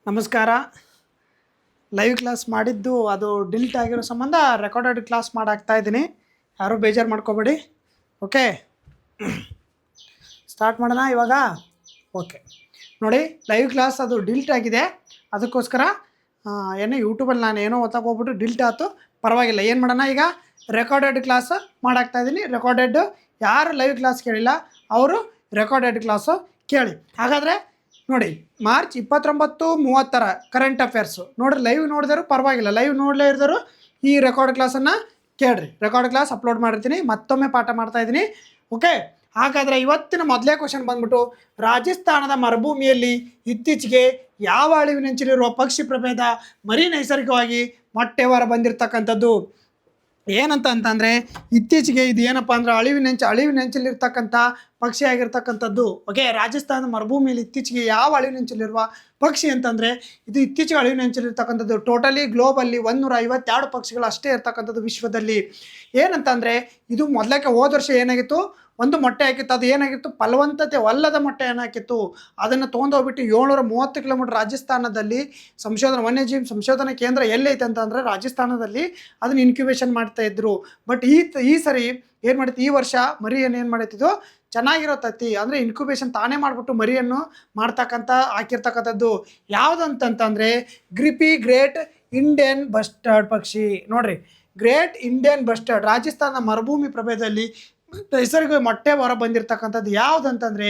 ನಮಸ್ಕಾರ. Live class ಮಾಡಿದ್ದು ಅದು ಡಿಲೀಟ್ ಆಗಿರೋ ಸಂಬಂಧ ರೆಕಾರ್ಡೆಡ್ ಕ್ಲಾಸ್ ಮಾಡಾಕ್ತಾ ಇದ್ದೀನಿ. ಯಾರೂ ಬೇಜಾರು ಮಾಡ್ಕೋಬೇಡಿ. ಓಕೆ, ಸ್ಟಾರ್ಟ್ ಮಾಡೋಣ ಇವಾಗ. ಓಕೆ ನೋಡಿ, ಲೈವ್ ಕ್ಲಾಸ್ ಅದು ಡಿಲೀಟ್ ಆಗಿದೆ. ಅದಕ್ಕೋಸ್ಕರ ಏನೋ ಯೂಟ್ಯೂಬಲ್ಲಿ ನಾನು ಏನೋ ಹೋಗ್ಬಿಟ್ಟು ಡಿಲೀಟ್ ಆಯ್ತು. ಪರವಾಗಿಲ್ಲ, ಏನು ಮಾಡೋಣ, ಈಗ ರೆಕಾರ್ಡೆಡ್ ಕ್ಲಾಸ್ ಮಾಡಾಕ್ತಾಯಿದ್ದೀನಿ. ರೆಕಾರ್ಡೆಡ್ ಯಾರು ಲೈವ್ ಕ್ಲಾಸ್ ಕೇಳಿಲ್ಲ ಅವರು ರೆಕಾರ್ಡೆಡ್ ಕ್ಲಾಸು ಕೇಳಿ. ಹಾಗಾದರೆ ನೋಡಿ, ಮಾರ್ಚ್ 29-30 ಕರೆಂಟ್ ಅಫೇರ್ಸು ನೋಡಿರಿ. ಲೈವ್ ನೋಡಿದ್ರು ಪರವಾಗಿಲ್ಲ, ಲೈವ್ ನೋಡಲೇ ಇರೋರು ಈ ರೆಕಾರ್ಡ್ ಕ್ಲಾಸನ್ನು ಕೇಳಿರಿ. ರೆಕಾರ್ಡ್ ಕ್ಲಾಸ್ ಅಪ್ಲೋಡ್ ಮಾಡಿರ್ತೀನಿ, ಮತ್ತೊಮ್ಮೆ ಪಾಠ ಮಾಡ್ತಾಯಿದ್ದೀನಿ. ಓಕೆ, ಹಾಗಾದರೆ ಇವತ್ತಿನ ಮೊದಲೇ ಕ್ವಶನ್ ಬಂದ್ಬಿಟ್ಟು, ರಾಜಸ್ಥಾನದ ಮರುಭೂಮಿಯಲ್ಲಿ ಇತ್ತೀಚೆಗೆ ಯಾವ ಅಳಿವಿನಂಚಿಲಿರುವ ಪಕ್ಷಿ ಪ್ರಭೇದ ಮರಿ ನೈಸರ್ಗಿಕವಾಗಿ ಮೊಟ್ಟೆ ಹೊರ ಬಂದಿರತಕ್ಕಂಥದ್ದು ಏನಂತಂದರೆ, ಇತ್ತೀಚೆಗೆ ಇದು ಏನಪ್ಪ ಅಂದ್ರೆ ಅಳಿವಿನಂಚಲ್ಲಿರ್ತಕ್ಕಂಥ ಪಕ್ಷಿ ಆಗಿರ್ತಕ್ಕಂಥದ್ದು. ಓಕೆ, ರಾಜಸ್ಥಾನದ ಮರುಭೂಮಿಯಲ್ಲಿ ಇತ್ತೀಚೆಗೆ ಯಾವ ಅಳಿವಿನಂಚಲ್ಲಿರುವ ಪಕ್ಷಿ ಅಂತಂದರೆ ಇದು ಇತ್ತೀಚೆಗೆ ಅಳಿವಿನಂಚಲ್ಲಿರ್ತಕ್ಕಂಥದ್ದು. ಟೋಟಲಿ ಗ್ಲೋಬಲ್ಲಿ 152 ಪಕ್ಷಿಗಳು ಅಷ್ಟೇ ಇರ್ತಕ್ಕಂಥದ್ದು ವಿಶ್ವದಲ್ಲಿ. ಏನಂತಂದರೆ ಇದು ಮೊದಲಕ್ಕೆ ಹೋದ ವರ್ಷ ಏನಾಗಿತ್ತು, ಒಂದು ಮೊಟ್ಟೆ ಹಾಕಿತ್ತು. ಅದು ಏನಾಗಿತ್ತು, ಫಲವಂತತೆ ಒಲ್ಲದ ಮೊಟ್ಟೆ ಏನಾಕಿತ್ತು, ಅದನ್ನು ತೊಗೊಂಡೋಗ್ಬಿಟ್ಟು 730 ಕಿಲೋಮೀಟರ್ ರಾಜಸ್ಥಾನದಲ್ಲಿ ವನ್ಯಜೀವಿ ಸಂಶೋಧನಾ ಕೇಂದ್ರ ಎಲ್ಲೈತೆ ಅಂತಂದರೆ ರಾಜಸ್ಥಾನದಲ್ಲಿ ಅದನ್ನು ಇನ್ಕ್ಯುಬೇಷನ್ ಮಾಡ್ತಾಯಿದ್ರು. ಬಟ್ ಈ ಸರಿ ಏನು ಮಾಡಿತ್ತು, ಈ ವರ್ಷ ಮರಿಯನ್ನು ಏನು ಮಾಡೈತಿದ್ದು ಚೆನ್ನಾಗಿರೋ ತತ್ತಿ ಅಂದರೆ ಇನ್ಕ್ಯುಬೇಷನ್ ತಾನೇ ಮಾಡಿಬಿಟ್ಟು ಮರಿಯನ್ನು ಹಾಕಿರ್ತಕ್ಕಂಥದ್ದು ಯಾವುದಂತಂತಂದರೆ ಗ್ರಿಪಿ ಗ್ರೇಟ್ ಇಂಡಿಯನ್ ಬಸ್ಟರ್ಡ್ ಪಕ್ಷಿ. ನೋಡಿರಿ, ಗ್ರೇಟ್ ಇಂಡಿಯನ್ ಬಸ್ಟರ್ಡ್ ರಾಜಸ್ಥಾನದ ಮರುಭೂಮಿ ಪ್ರಭೇದದಲ್ಲಿ ನೈಸರ್ಗಿಕ ಮೊಟ್ಟೆ ಹೊರ ಬಂದಿರತಕ್ಕಂಥದ್ದು ಯಾವುದಂತಂದರೆ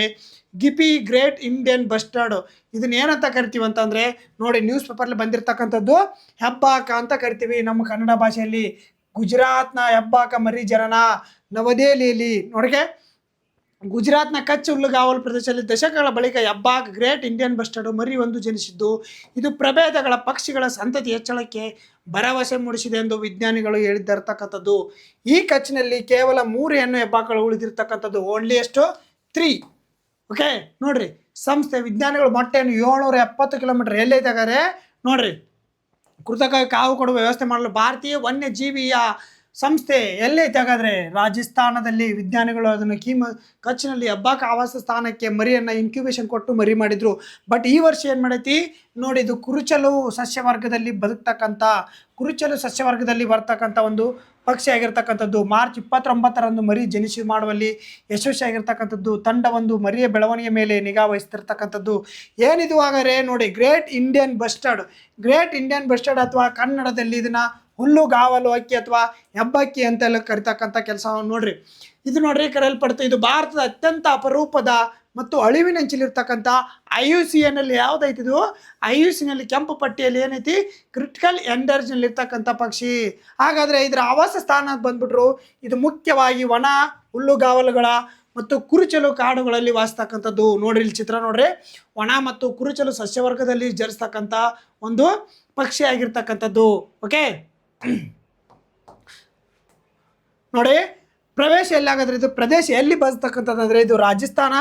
ಗಿಪಿ ಗ್ರೇಟ್ ಇಂಡಿಯನ್ ಬಸ್ಟರ್ಡ್. ಇದನ್ನ ಏನಂತ ಕರಿತೀವಿ ಅಂತಂದರೆ ನೋಡಿ, ನ್ಯೂಸ್ ಪೇಪರ್ಲಿ ಬಂದಿರತಕ್ಕಂಥದ್ದು ಹೆಬ್ಬಾಕ ಅಂತ ಕರಿತೀವಿ ನಮ್ಮ ಕನ್ನಡ ಭಾಷೆಯಲ್ಲಿ. ಗುಜರಾತ್ನ ಹೆಬ್ಬಾಕ ಮರಿ ಜನನ ನವದೆಹಲಿಯಲ್ಲಿ. ನೋಡಿಗೆ, ಗುಜರಾತ್ನ ಕಚ್ ಹುಲ್ಲುಗಾವಲು ಪ್ರದೇಶದಲ್ಲಿ ದಶಕಗಳ ಬಳಿಕ ಹೆಬ್ಬಾಕ್ ಗ್ರೇಟ್ ಇಂಡಿಯನ್ ಬಸ್ಟರ್ಡ್ ಮರಿ ಒಂದು ಜನಿಸಿದ್ದು, ಇದು ಪ್ರಭೇದಗಳ ಪಕ್ಷಿಗಳ ಸಂತತಿ ಹೆಚ್ಚಳಕ್ಕೆ ಭರವಸೆ ಮೂಡಿಸಿದೆ ಎಂದು ವಿಜ್ಞಾನಿಗಳು ಹೇಳಿದ್ದಿರ್ತಕ್ಕಂಥದ್ದು. ಈ ಕಚ್ನಲ್ಲಿ ಕೇವಲ 3 ಹೆಣ್ಣು ಹೆಬ್ಬಾಕಗಳು ಉಳಿದಿರ್ತಕ್ಕಂಥದ್ದು, ಓನ್ಲಿ ಎಷ್ಟು 3. ಓಕೆ ನೋಡ್ರಿ, ಸಂಸ್ಥೆ ವಿಜ್ಞಾನಿಗಳು ಮೊಟ್ಟೆಯನ್ನು 770 ಕಿಲೋಮೀಟರ್ ಎಲ್ಲೈತಾಗಾರೆ ನೋಡ್ರಿ ಕೃತಕ ಕಾವು ಕೊಡುವ ವ್ಯವಸ್ಥೆ ಮಾಡಲು ಭಾರತೀಯ ವನ್ಯಜೀವಿಯ ಸಂಸ್ಥೆ ಎಲ್ಲೈತೆ ಹಾಗಾದರೆ ರಾಜಸ್ಥಾನದಲ್ಲಿ. ವಿಜ್ಞಾನಿಗಳು ಅದನ್ನು ಕಚ್ನಲ್ಲಿ ಹೆಬ್ಬಾಕ ಆವಾಸ ಸ್ಥಾನಕ್ಕೆ ಮರಿಯನ್ನು ಇನ್ಕ್ಯುಬೇಷನ್ ಕೊಟ್ಟು ಮರಿ ಮಾಡಿದರು. ಬಟ್ ಈ ವರ್ಷ ಏನು ಮಾಡೈತಿ ನೋಡಿ, ಇದು ಕುರುಚಲು ಸಸ್ಯವರ್ಗದಲ್ಲಿ ಬರ್ತಕ್ಕಂಥ ಒಂದು ಪಕ್ಷಿ ಆಗಿರ್ತಕ್ಕಂಥದ್ದು. ಮಾರ್ಚ್ 29ರಂದು ಮರಿ ಜನಿಸಿ ಮಾಡುವಲ್ಲಿ ಯಶಸ್ವಿಯಾಗಿರ್ತಕ್ಕಂಥದ್ದು. ತಂಡ ಒಂದು ಮರಿಯ ಬೆಳವಣಿಗೆ ಮೇಲೆ ನಿಗಾ ವಹಿಸ್ತಿರ್ತಕ್ಕಂಥದ್ದು. ಏನಿದು ಹಾಗಾದರೆ ನೋಡಿ, ಗ್ರೇಟ್ ಇಂಡಿಯನ್ ಬಸ್ಟರ್ಡ್ ಅಥವಾ ಕನ್ನಡದಲ್ಲಿ ಇದನ್ನು ಹುಲ್ಲುಗಾವಲು ಹಕ್ಕಿ ಅಥವಾ ಹೆಬ್ಬಕ್ಕಿ ಅಂತೆಲ್ಲ ಕರಿತಕ್ಕಂಥ ಕೆಲಸವನ್ನು ನೋಡ್ರಿ. ಇದು ನೋಡ್ರಿ ಕರೆಯಲ್ಪಡುತ್ತೆ. ಇದು ಭಾರತದ ಅತ್ಯಂತ ಅಪರೂಪದ ಮತ್ತು ಅಳಿವಿನಂಚಿಲಿರ್ತಕ್ಕಂಥ IUCNಲ್ಲಿ ಯಾವುದೈತಿದು, IUCNಲ್ಲಿ ಕೆಂಪು ಪಟ್ಟಿಯಲ್ಲಿ ಏನೈತಿ, ಕ್ರಿಟಿಕಲ್ ಎಂಡೇಂಜರ್ನಲ್ಲಿರ್ತಕ್ಕಂಥ ಪಕ್ಷಿ. ಹಾಗಾದರೆ ಇದರ ಆವಾಸ ಸ್ಥಾನ ಬಂದ್ಬಿಟ್ರು ಇದು ಮುಖ್ಯವಾಗಿ ಒಣ ಹುಲ್ಲುಗಾವಲುಗಳ ಮತ್ತು ಕುರುಚಲು ಕಾಡುಗಳಲ್ಲಿ ವಾಸಿಸ್ತಕ್ಕಂಥದ್ದು. ನೋಡ್ರಿ, ಇಲ್ಲಿ ಚಿತ್ರ ನೋಡ್ರಿ, ಒಣ ಮತ್ತು ಕುರುಚಲು ಸಸ್ಯವರ್ಗದಲ್ಲಿ ಜರಿಸ್ತಕ್ಕಂಥ ಒಂದು ಪಕ್ಷಿ ಆಗಿರ್ತಕ್ಕಂಥದ್ದು. ಓಕೆ ನೋಡಿ, ಪ್ರವೇಶ ಎಲ್ಲಿ ಇದು ಪ್ರದೇಶ ಎಲ್ಲಿ ಬರ್ತಕ್ಕಂಥದ್ದು ಇದು ರಾಜಸ್ಥಾನ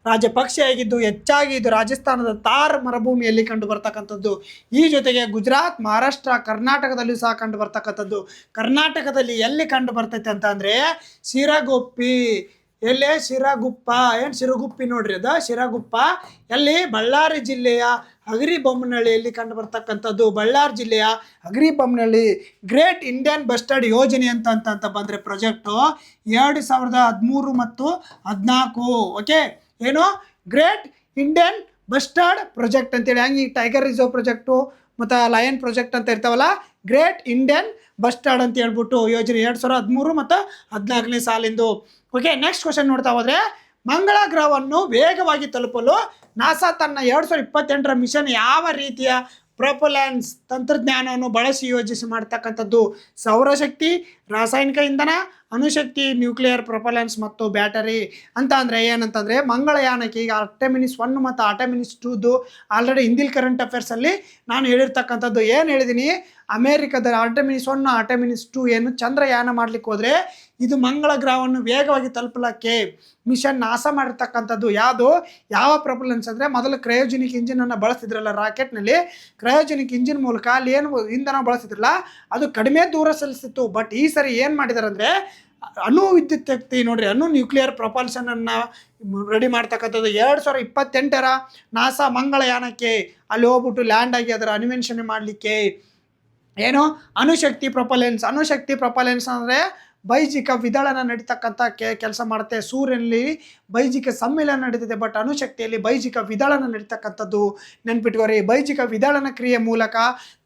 ರಾಜ್ಯ ಪಕ್ಷಿಯಾಗಿದ್ದು ಹೆಚ್ಚಾಗಿ ಇದು ರಾಜಸ್ಥಾನದ ಥಾರ್ ಮರುಭೂಮಿಯಲ್ಲಿ ಕಂಡು ಬರ್ತಕ್ಕಂಥದ್ದು. ಈ ಜೊತೆಗೆ ಗುಜರಾತ್, ಮಹಾರಾಷ್ಟ್ರ, ಕರ್ನಾಟಕದಲ್ಲಿಯೂ ಸಹ ಕಂಡು ಬರ್ತಕ್ಕಂಥದ್ದು. ಕರ್ನಾಟಕದಲ್ಲಿ ಎಲ್ಲಿ ಕಂಡು ಬರ್ತೈತೆ ಅಂತಂದರೆ ಸಿರಗುಪ್ಪಿ. ಎಲ್ಲೇ ಸಿರಗುಪ್ಪಿ ನೋಡ್ರಿ, ಅದು ಸಿರಗುಪ್ಪ ಎಲ್ಲಿ ಬಳ್ಳಾರಿ ಜಿಲ್ಲೆಯ ಹಗರಿಬೊಮ್ಮನಹಳ್ಳಿಯಲ್ಲಿ ಕಂಡು ಬರ್ತಕ್ಕಂಥದ್ದು. ಬಳ್ಳಾರಿ ಜಿಲ್ಲೆಯ ಹಗರಿಬೊಮ್ಮನಹಳ್ಳಿ. ಗ್ರೇಟ್ ಇಂಡಿಯನ್ ಬಸ್ಟರ್ಡ್ ಯೋಜನೆ ಅಂತ ಬಂದರೆ ಪ್ರಾಜೆಕ್ಟು 2013 ಮತ್ತು 2014. ಓಕೆ, ಏನು ಗ್ರೇಟ್ ಇಂಡಿಯನ್ ಬಸ್ಟರ್ಡ್ ಪ್ರಾಜೆಕ್ಟ್ ಅಂತೇಳಿ, ಹಂಗೆ ಈ ಟೈಗರ್ ರಿಸರ್ವ್ ಪ್ರಾಜೆಕ್ಟು ಮತ್ತು ಲಯನ್ ಪ್ರಾಜೆಕ್ಟ್ ಅಂತ ಇರ್ತಾವಲ್ಲ, ಗ್ರೇಟ್ ಇಂಡಿಯನ್ ಬಸ್ಟರ್ಡ್ ಅಂತ ಹೇಳ್ಬಿಟ್ಟು ಯೋಜನೆ 2013 ಮತ್ತು 2014ನೇ ಸಾಲಿಂದು. ಓಕೆ, ನೆಕ್ಸ್ಟ್ ಕ್ವಶನ್ ನೋಡ್ತಾ ಹೋದರೆ, ಮಂಗಳ ಗ್ರಹವನ್ನು ವೇಗವಾಗಿ ತಲುಪಲು ನಾಸಾ ತನ್ನ 2028ರ ಮಿಷನ್ ಯಾವ ರೀತಿಯ ಪ್ರೊಪಲ್ಯಾನ್ಸ್ ತಂತ್ರಜ್ಞಾನವನ್ನು ಬಳಸಿ ಯೋಜಿಸಿ ಮಾಡ್ತಕ್ಕಂಥದ್ದು? ಸೌರಶಕ್ತಿ, ರಾಸಾಯನಿಕ ಇಂಧನ, ಅಣುಶಕ್ತಿ, ನ್ಯೂಕ್ಲಿಯರ್ ಪ್ರೊಪಲ್ಯಾನ್ಸ್ ಮತ್ತು ಬ್ಯಾಟರಿ ಅಂತ. ಅಂದರೆ ಏನಂತಂದರೆ ಮಂಗಳಯಾನಕ್ಕೆ ಈಗ ಆರ್ಟೆಮಿಸ್ 1 ಮತ್ತು ಆರ್ಟೆಮಿಸ್ 2ದು ಆಲ್ರೆಡಿ ಹಿಂದಿಲ್ ಕರೆಂಟ್ ಅಫೇರ್ಸಲ್ಲಿ ನಾನು ಹೇಳಿರ್ತಕ್ಕಂಥದ್ದು. ಏನು ಹೇಳಿದ್ದೀನಿ, ಅಮೇರಿಕದ ಆರ್ಟೆಮಿಸ್ 1 ಆರ್ಟೆಮಿಸ್ 2 ಏನು ಚಂದ್ರಯಾನ ಮಾಡಲಿಕ್ಕೆ ಹೋದರೆ ಇದು ಮಂಗಳ ಗ್ರಹವನ್ನು ವೇಗವಾಗಿ ತಲುಪಲಿಕ್ಕೆ ಮಿಷನ್ ನಾಸಾ ಮಾಡಿರ್ತಕ್ಕಂಥದ್ದು. ಯಾವ ಪ್ರೊಪಲ್ಲೆನ್ಸ್ ಅಂದರೆ ಮೊದಲು ಕ್ರಯೋಜೆನಿಕ್ ಇಂಜಿನನ್ನು ಬಳಸ್ತಿದ್ರಲ್ಲ ರಾಕೆಟ್ನಲ್ಲಿ, ಕ್ರಯೋಜೆನಿಕ್ ಇಂಜಿನ್ ಮೂಲಕ ಅಲ್ಲಿ ಏನು ಇಂಧನ ಬಳಸ್ತಿದ್ರಲ್ಲ ಅದು ಕಡಿಮೆ ದೂರ ಸಲ್ಲಿಸ್ತಿತ್ತು. ಬಟ್ ಈ ಸರಿ ಏನು ಮಾಡಿದ್ದಾರೆ ಅಂದರೆ ಅಣು ವಿದ್ಯುತ್ ಶಕ್ತಿ ನೋಡ್ರಿ, ಅಣು ನ್ಯೂಕ್ಲಿಯರ್ ಪ್ರೊಪಲ್ಷನನ್ನು ರೆಡಿ ಮಾಡ್ತಕ್ಕಂಥದ್ದು. 2028 ನಾಸಾ ಮಂಗಳಯಾನಕ್ಕೆ ಅಲ್ಲಿ ಹೋಗ್ಬಿಟ್ಟು ಲ್ಯಾಂಡ್ ಆಗಿ ಅದರ ಅನ್ವೇಷಣೆ ಮಾಡಲಿಕ್ಕೆ ಏನು ಅಣುಶಕ್ತಿ ಪ್ರೊಪಲೆನ್ಸ್ ಅಂದರೆ ಬೈಜಿಕ ವಿದಳನ ನಡೀತಕ್ಕಂಥ ಕೆಲಸ ಮಾಡುತ್ತೆ. ಸೂರ್ಯನಲ್ಲಿ ಬೈಜಿಕ ಸಮ್ಮಿಲನ ನಡೀತಿದೆ, ಬಟ್ ಅಣುಶಕ್ತಿಯಲ್ಲಿ ಬೈಜಿಕ ವಿದಳನ ನಡೀತಕ್ಕಂಥದ್ದು. ನೆನ್ಪಿಟ್ಕೋರಿ, ಬೈಜಿಕ ವಿದಳನ ಕ್ರಿಯೆ ಮೂಲಕ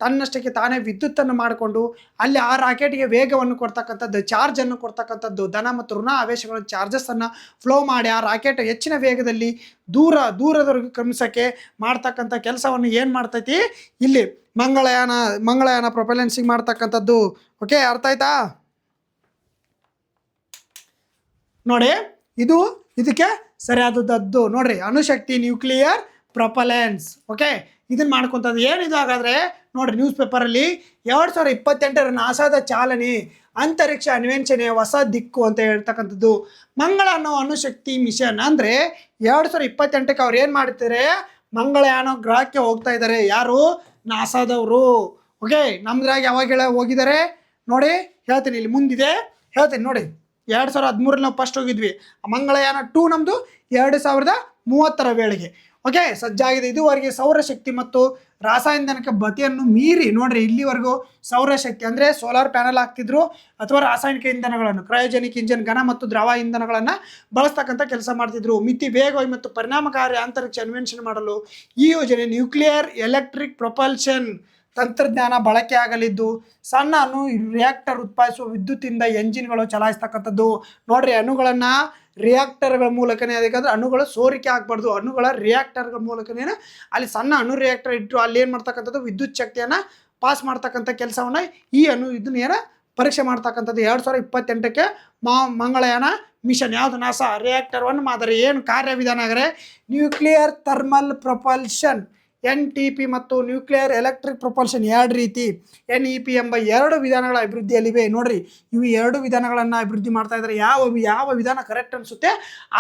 ತನ್ನಷ್ಟಕ್ಕೆ ತಾನೇ ವಿದ್ಯುತ್ತನ್ನು ಮಾಡಿಕೊಂಡು ಅಲ್ಲಿ ಆ ರಾಕೆಟ್ಗೆ ವೇಗವನ್ನು ಕೊಡ್ತಕ್ಕಂಥದ್ದು, ಚಾರ್ಜನ್ನು ಕೊಡ್ತಕ್ಕಂಥದ್ದು, ಧನ ಮತ್ತು ಋಣ ಆವೇಶಗಳ ಚಾರ್ಜಸ್ಸನ್ನು ಫ್ಲೋ ಮಾಡಿ ಆ ರಾಕೆಟ್ ಹೆಚ್ಚಿನ ವೇಗದಲ್ಲಿ ದೂರದವರೆಗೂ ಕ್ರಮಿಸೋಕ್ಕೆ ಮಾಡ್ತಕ್ಕಂಥ ಕೆಲಸವನ್ನು ಏನು ಮಾಡ್ತೈತಿ ಇಲ್ಲಿ ಮಂಗಳಯಾನ ಪ್ರೊಪೆಲೆನ್ಸಿಗೆ ಮಾಡ್ತಕ್ಕಂಥದ್ದು. ಓಕೆ, ಅರ್ಥ ಆಯ್ತಾ ನೋಡಿ, ಇದಕ್ಕೆ ಸರಿಯಾದದ್ದು ನೋಡ್ರಿ, ಅಣುಶಕ್ತಿ ನ್ಯೂಕ್ಲಿಯರ್ ಪ್ರೊಪಲೆನ್ಸ್. ಓಕೆ, ಇದನ್ನ ಮಾಡ್ಕೊತದ್ದು ಏನಿದು ಹಾಗಾದರೆ ನೋಡ್ರಿ, ನ್ಯೂಸ್ ಪೇಪರಲ್ಲಿ 2028 ನಾಸಾದ ಚಾಲನೆ, ಅಂತರಿಕ್ಷ ಅನ್ವೇಷಣೆ ಹೊಸ ದಿಕ್ಕು ಅಂತ ಹೇಳ್ತಕ್ಕಂಥದ್ದು. ಮಂಗಳ ಅನ್ನೋ ಅಣುಶಕ್ತಿ ಮಿಷನ್ ಅಂದರೆ 2028ಕ್ಕೆ ಅವ್ರು ಏನು ಮಾಡ್ತಾರೆ, ಮಂಗಳಯಾನ ಗ್ರಹಕ್ಕೆ ಹೋಗ್ತಾ ಇದ್ದಾರೆ. ಯಾರು? ನಾಸಾದವರು. ಓಕೆ, ನಮ್ದ್ರಾಗ ಯಾವಾಗ ಹೋಗಿದ್ದಾರೆ ನೋಡಿ, ಹೇಳ್ತೀನಿ, ಇಲ್ಲಿ ಮುಂದಿದೆ ಹೇಳ್ತೀನಿ ನೋಡಿ. 2013 ನಾವು ಫಸ್ಟ್ ಹೋಗಿದ್ವಿ. ಮಂಗಳಯಾನ 2 ನಮ್ಮದು 2030 ವೇಳೆಗೆ ಓಕೆ ಸಜ್ಜಾಗಿದೆ. ಇದುವರೆಗೆ ಸೌರಶಕ್ತಿ ಮತ್ತು ರಾಸಾಯನಿಕ ಬತಿಯನ್ನು ಮೀರಿ ನೋಡ್ರಿ, ಇಲ್ಲಿವರೆಗೂ ಸೌರಶಕ್ತಿ ಅಂದರೆ ಸೋಲಾರ್ ಪ್ಯಾನಲ್ ಹಾಕ್ತಿದ್ರು ಅಥವಾ ರಾಸಾಯನಿಕ ಇಂಧನಗಳನ್ನು, ಕ್ರಯೋಜೆನಿಕ್ ಇಂಜಿನ್, ಘನ ಮತ್ತು ದ್ರವ ಇಂಧನಗಳನ್ನು ಬಳಸ್ತಕ್ಕಂಥ ಕೆಲಸ ಮಾಡ್ತಿದ್ರು. ಮಿತಿ ವೇಗವಾಗಿ ಮತ್ತು ಪರಿಣಾಮಕಾರಿ ಅಂತರಿಕ್ಷ ಅನ್ವೇಷಣೆ ಮಾಡಲು ಈ ಯೋಜನೆ ನ್ಯೂಕ್ಲಿಯರ್ ಎಲೆಕ್ಟ್ರಿಕ್ ಪ್ರೊಪಲ್ಷನ್ ತಂತ್ರಜ್ಞಾನ ಬಳಕೆ ಆಗಲಿದ್ದು, ಸಣ್ಣ ರಿಯಾಕ್ಟರ್ ಉತ್ಪಾದಿಸುವ ವಿದ್ಯುತ್ತಿಂದ ಎಂಜಿನ್ಗಳು ಚಲಾಯಿಸ್ತಕ್ಕಂಥದ್ದು. ನೋಡ್ರಿ, ಅಣುಗಳನ್ನು ರಿಯಾಕ್ಟರ್ಗಳ ಮೂಲಕನೇ, ಅದಕ್ಕಾದ್ರೆ ಅಣುಗಳು ಸೋರಿಕೆ ಆಗಬಾರ್ದು, ಅಣುಗಳ ರಿಯಾಕ್ಟರ್ಗಳ ಮೂಲಕನೇ ಅಲ್ಲಿ ಸಣ್ಣ ಅಣು ರಿಯಾಕ್ಟರ್ ಇಟ್ಟು ಅಲ್ಲಿ ಏನು ಮಾಡ್ತಕ್ಕಂಥದ್ದು, ವಿದ್ಯುತ್ ಶಕ್ತಿಯನ್ನು ಪಾಸ್ ಮಾಡ್ತಕ್ಕಂಥ ಕೆಲಸವನ್ನು ಇದನ್ನೇನು ಪರೀಕ್ಷೆ ಮಾಡ್ತಕ್ಕಂಥದ್ದು. 2028ಕ್ಕೆ ಮಂಗಳಯಾನ ಮಿಷನ್ ಯಾವುದು? ನಾಸಾ. ರಿಯಾಕ್ಟರ್ 1 ಮಾದರಿ ಏನು ಕಾರ್ಯವಿಧಾನ ಅಂದರೆ ನ್ಯೂಕ್ಲಿಯರ್ ಥರ್ಮಲ್ ಪ್ರೊಪಲ್ಷನ್ NTP ಮತ್ತು ನ್ಯೂಕ್ಲಿಯರ್ ಎಲೆಕ್ಟ್ರಿಕ್ ಪ್ರೊಪಲ್ಷನ್ 2 ರೀತಿ NEP ಎಂಬ 2 ವಿಧಾನಗಳ ಅಭಿವೃದ್ಧಿಯಲ್ಲಿವೆ. ನೋಡ್ರಿ, ಇವು 2 ವಿಧಾನಗಳನ್ನು ಅಭಿವೃದ್ಧಿ ಮಾಡ್ತಾ ಇದ್ದಾರೆ. ಯಾವ ವಿಧಾನ ಕರೆಕ್ಟ್ ಅನಿಸುತ್ತೆ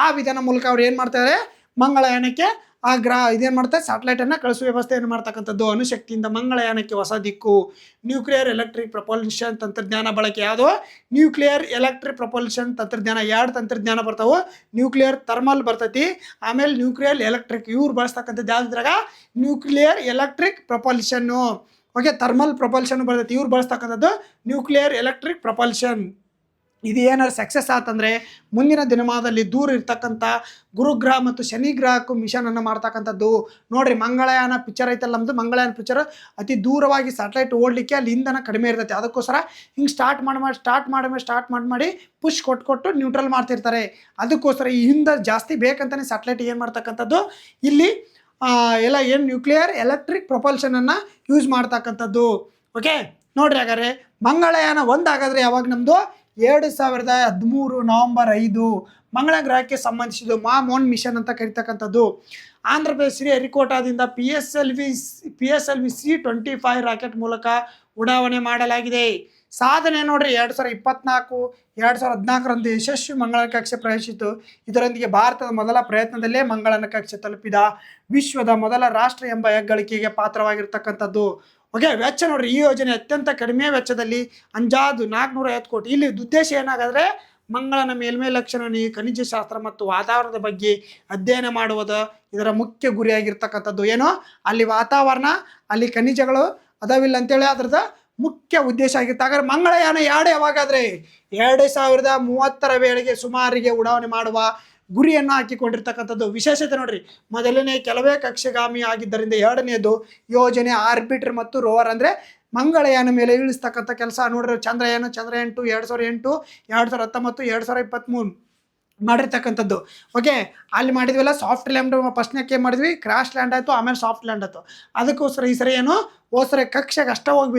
ಆ ವಿಧಾನ ಮೂಲಕ ಅವ್ರು ಏನು ಮಾಡ್ತಾರೆ, ಮಂಗಳಯಾನಕ್ಕೆ ಆ ಇದೇನು ಮಾಡ್ತಾರೆ, ಸ್ಯಾಟಲೈಟನ್ನು ಕಳಿಸುವ ವ್ಯವಸ್ಥೆಯನ್ನು ಮಾಡ್ತಕ್ಕಂಥದ್ದು. ಅಣುಶಕ್ತಿಯಿಂದ ಮಂಗಳಯಾನಕ್ಕೆ ಹೊಸ ದಿಕ್ಕು. ನ್ಯೂಕ್ಲಿಯರ್ ಎಲೆಕ್ಟ್ರಿಕ್ ಪ್ರೊಪಲ್ಷನ್ ತಂತ್ರಜ್ಞಾನ ಬಳಕೆ ಯಾವುದು? ನ್ಯೂಕ್ಲಿಯರ್ ಎಲೆಕ್ಟ್ರಿಕ್ ಪ್ರೊಪಲ್ಷನ್ ತಂತ್ರಜ್ಞಾನ. 2 ತಂತ್ರಜ್ಞಾನ ಬರ್ತಾವೆ, ನ್ಯೂಕ್ಲಿಯರ್ ಥರ್ಮಲ್ ಬರ್ತೈತಿ, ಆಮೇಲೆ ನ್ಯೂಕ್ಲಿಯರ್ ಎಲೆಕ್ಟ್ರಿಕ್. ಇವ್ರು ಬಳಸ್ತಕ್ಕಂಥದ್ದು ಯಾವುದ್ರಾಗ? Nuclear electric propulsion. Okay, thermal propulsion ಬರ್ತೈತಿ, ಇವ್ರು ಬಳಸ್ತಕ್ಕಂಥದ್ದು ನ್ಯೂಕ್ಲಿಯರ್ ಎಲೆಕ್ಟ್ರಿಕ್ ಪ್ರೊಪಲ್ಷನ್. ಇದು ಏನಾದ್ರು ಸಕ್ಸಸ್ ಆತಂದರೆ ಮುಂದಿನ ದಿನಮಾನದಲ್ಲಿ ದೂರ ಇರ್ತಕ್ಕಂಥ ಗುರುಗ್ರಹ ಮತ್ತು ಶನಿ ಗ್ರಹಕ್ಕೂ ಮಿಷನನ್ನು ಮಾಡ್ತಕ್ಕಂಥದ್ದು. ನೋಡಿರಿ, ಮಂಗಳಯಾನ ಪಿಕ್ಚರ್ ಐತಲ್ಲ ನಮ್ಮದು, ಮಂಗಳಯಾನ ಪಿಕ್ಚರ್ ಅತಿ ದೂರವಾಗಿ ಸ್ಯಾಟಲೈಟ್ ಓಡಲಿಕ್ಕೆ ಅಲ್ಲಿ ಇಂಧನ ಕಡಿಮೆ ಇರ್ತೈತೆ. ಅದಕ್ಕೋಸ್ಕರ ಹಿಂಗೆ ಸ್ಟಾರ್ಟ್ ಮಾಡಿ ಪುಷ್ ಕೊಟ್ಟು ನ್ಯೂಟ್ರಲ್ ಮಾಡ್ತಿರ್ತಾರೆ. ಅದಕ್ಕೋಸ್ಕರ ಈ ಹಿಂದೆ ಜಾಸ್ತಿ ಬೇಕಂತಲೇ ಸ್ಯಾಟಲೈಟ್ ಏನು ಮಾಡ್ತಕ್ಕಂಥದ್ದು ಇಲ್ಲಿ ಎಲ್ಲ ಏನು ನ್ಯೂಕ್ಲಿಯರ್ ಎಲೆಕ್ಟ್ರಿಕ್ ಪ್ರೊಪಲ್ಷನನ್ನು ಯೂಸ್ ಮಾಡ್ತಕ್ಕಂಥದ್ದು. ಓಕೆ, ನೋಡ್ರಿ, ಹಾಗಾದ್ರೆ ಮಂಗಳಯಾನ 1 ಹಾಗಾದರೆ ಯಾವಾಗ ನಮ್ಮದು 2013 ನವೆಂಬರ್ 5 ಮಂಗಳ ಗ್ರಹಕ್ಕೆ ಸಂಬಂಧಿಸಿದ್ದು ಮಾಮೋನ್ ಮಿಷನ್ ಅಂತ ಕರಿತಕ್ಕಂಥದ್ದು. Andhra Pradesh ಶ್ರೀಹರಿಕೋಟಾದಿಂದ PSLV C-25 rocket ಮೂಲಕ ಉಡಾವಣೆ ಮಾಡಲಾಗಿದೆ. ಸಾಧನೆ ನೋಡ್ರಿ, 2014 ಯಶಸ್ವಿ ಮಂಗಳ ಕಕ್ಷೆ ಪ್ರವೇಶಿಸಿತು. ಇದರೊಂದಿಗೆ ಭಾರತದ ಮೊದಲ ಪ್ರಯತ್ನದಲ್ಲೇ ಮಂಗಳನ ಕಕ್ಷೆ ತಲುಪಿದ ವಿಶ್ವದ ಮೊದಲ ರಾಷ್ಟ್ರ ಎಂಬ ಹೆಗ್ಗಳಿಕೆಗೆ ಪಾತ್ರವಾಗಿರ್ತಕ್ಕಂಥದ್ದು. ಓಕೆ, ವೆಚ್ಚ ನೋಡ್ರಿ, ಈ ಯೋಜನೆ ಅತ್ಯಂತ ಕಡಿಮೆ ವೆಚ್ಚದಲ್ಲಿ ಅಂದಾಜು 450 ಕೋಟಿ. ಇಲ್ಲಿ ಉದ್ದೇಶ ಏನಾಗಾದರೆ ಮಂಗಳನ ಮೇಲ್ಮೈ ಲಕ್ಷಣ, ಖನಿಜಶಾಸ್ತ್ರ ಮತ್ತು ವಾತಾವರಣದ ಬಗ್ಗೆ ಅಧ್ಯಯನ ಮಾಡುವುದು ಇದರ ಮುಖ್ಯ ಗುರಿಯಾಗಿರ್ತಕ್ಕಂಥದ್ದು. ಏನೋ ಅಲ್ಲಿ ವಾತಾವರಣ, ಅಲ್ಲಿ ಖನಿಜಗಳು ಅದಾವಿಲ್ಲ ಅಂತೇಳಿ ಅದ್ರದ್ದು ಮುಖ್ಯ ಉದ್ದೇಶ ಆಗಿರುತ್ತೆ. ಹಾಗಾದ್ರೆ ಮಂಗಳಯಾನ 2 ಯಾವಾಗಾದರೆ 2030 ವೇಳೆಗೆ ಸುಮಾರಿಗೆ ಉಡಾವಣೆ ಮಾಡುವ ಗುರಿಯನ್ನು ಹಾಕಿಕೊಂಡಿರ್ತಕ್ಕಂಥದ್ದು. ವಿಶೇಷತೆ ನೋಡ್ರಿ, ಮೊದಲನೇ ಕೆಲವೇ ಕಕ್ಷೆಗಾಮಿ ಆಗಿದ್ದರಿಂದ 2ನೇದು ಯೋಜನೆ ಆರ್ಬಿಟರ್ ಮತ್ತು ರೋವರ್ ಅಂದರೆ ಮಂಗಳಯಾನ ಮೇಲೆ ಇಳಿಸ್ತಕ್ಕಂಥ ಕೆಲಸ. ನೋಡ್ರಿ, ಚಂದ್ರಯಾನ 2008, 2019, 2023 ಮಾಡಿರ್ತಕ್ಕಂಥದ್ದು. ಓಕೆ, ಅಲ್ಲಿ ಮಾಡಿದ್ವಲ್ಲ ಸಾಫ್ಟ್ ಲ್ಯಾಂಡ್, ಫಸ್ಟ್ನೇಕ್ಕೆ ಮಾಡಿದ್ವಿ, ಕ್ರಾಶ್ ಲ್ಯಾಂಡ್ ಆಯಿತು, ಆಮೇಲೆ ಸಾಫ್ಟ್ ಲ್ಯಾಂಡ್ ಆಯಿತು. ಅದಕ್ಕೋಸ್ಕರ ಈ ಸರಿ ಏನು ಓಸರೆ ಕಕ್ಷೆಗೆ ಅಷ್ಟ ಹೋಗಿ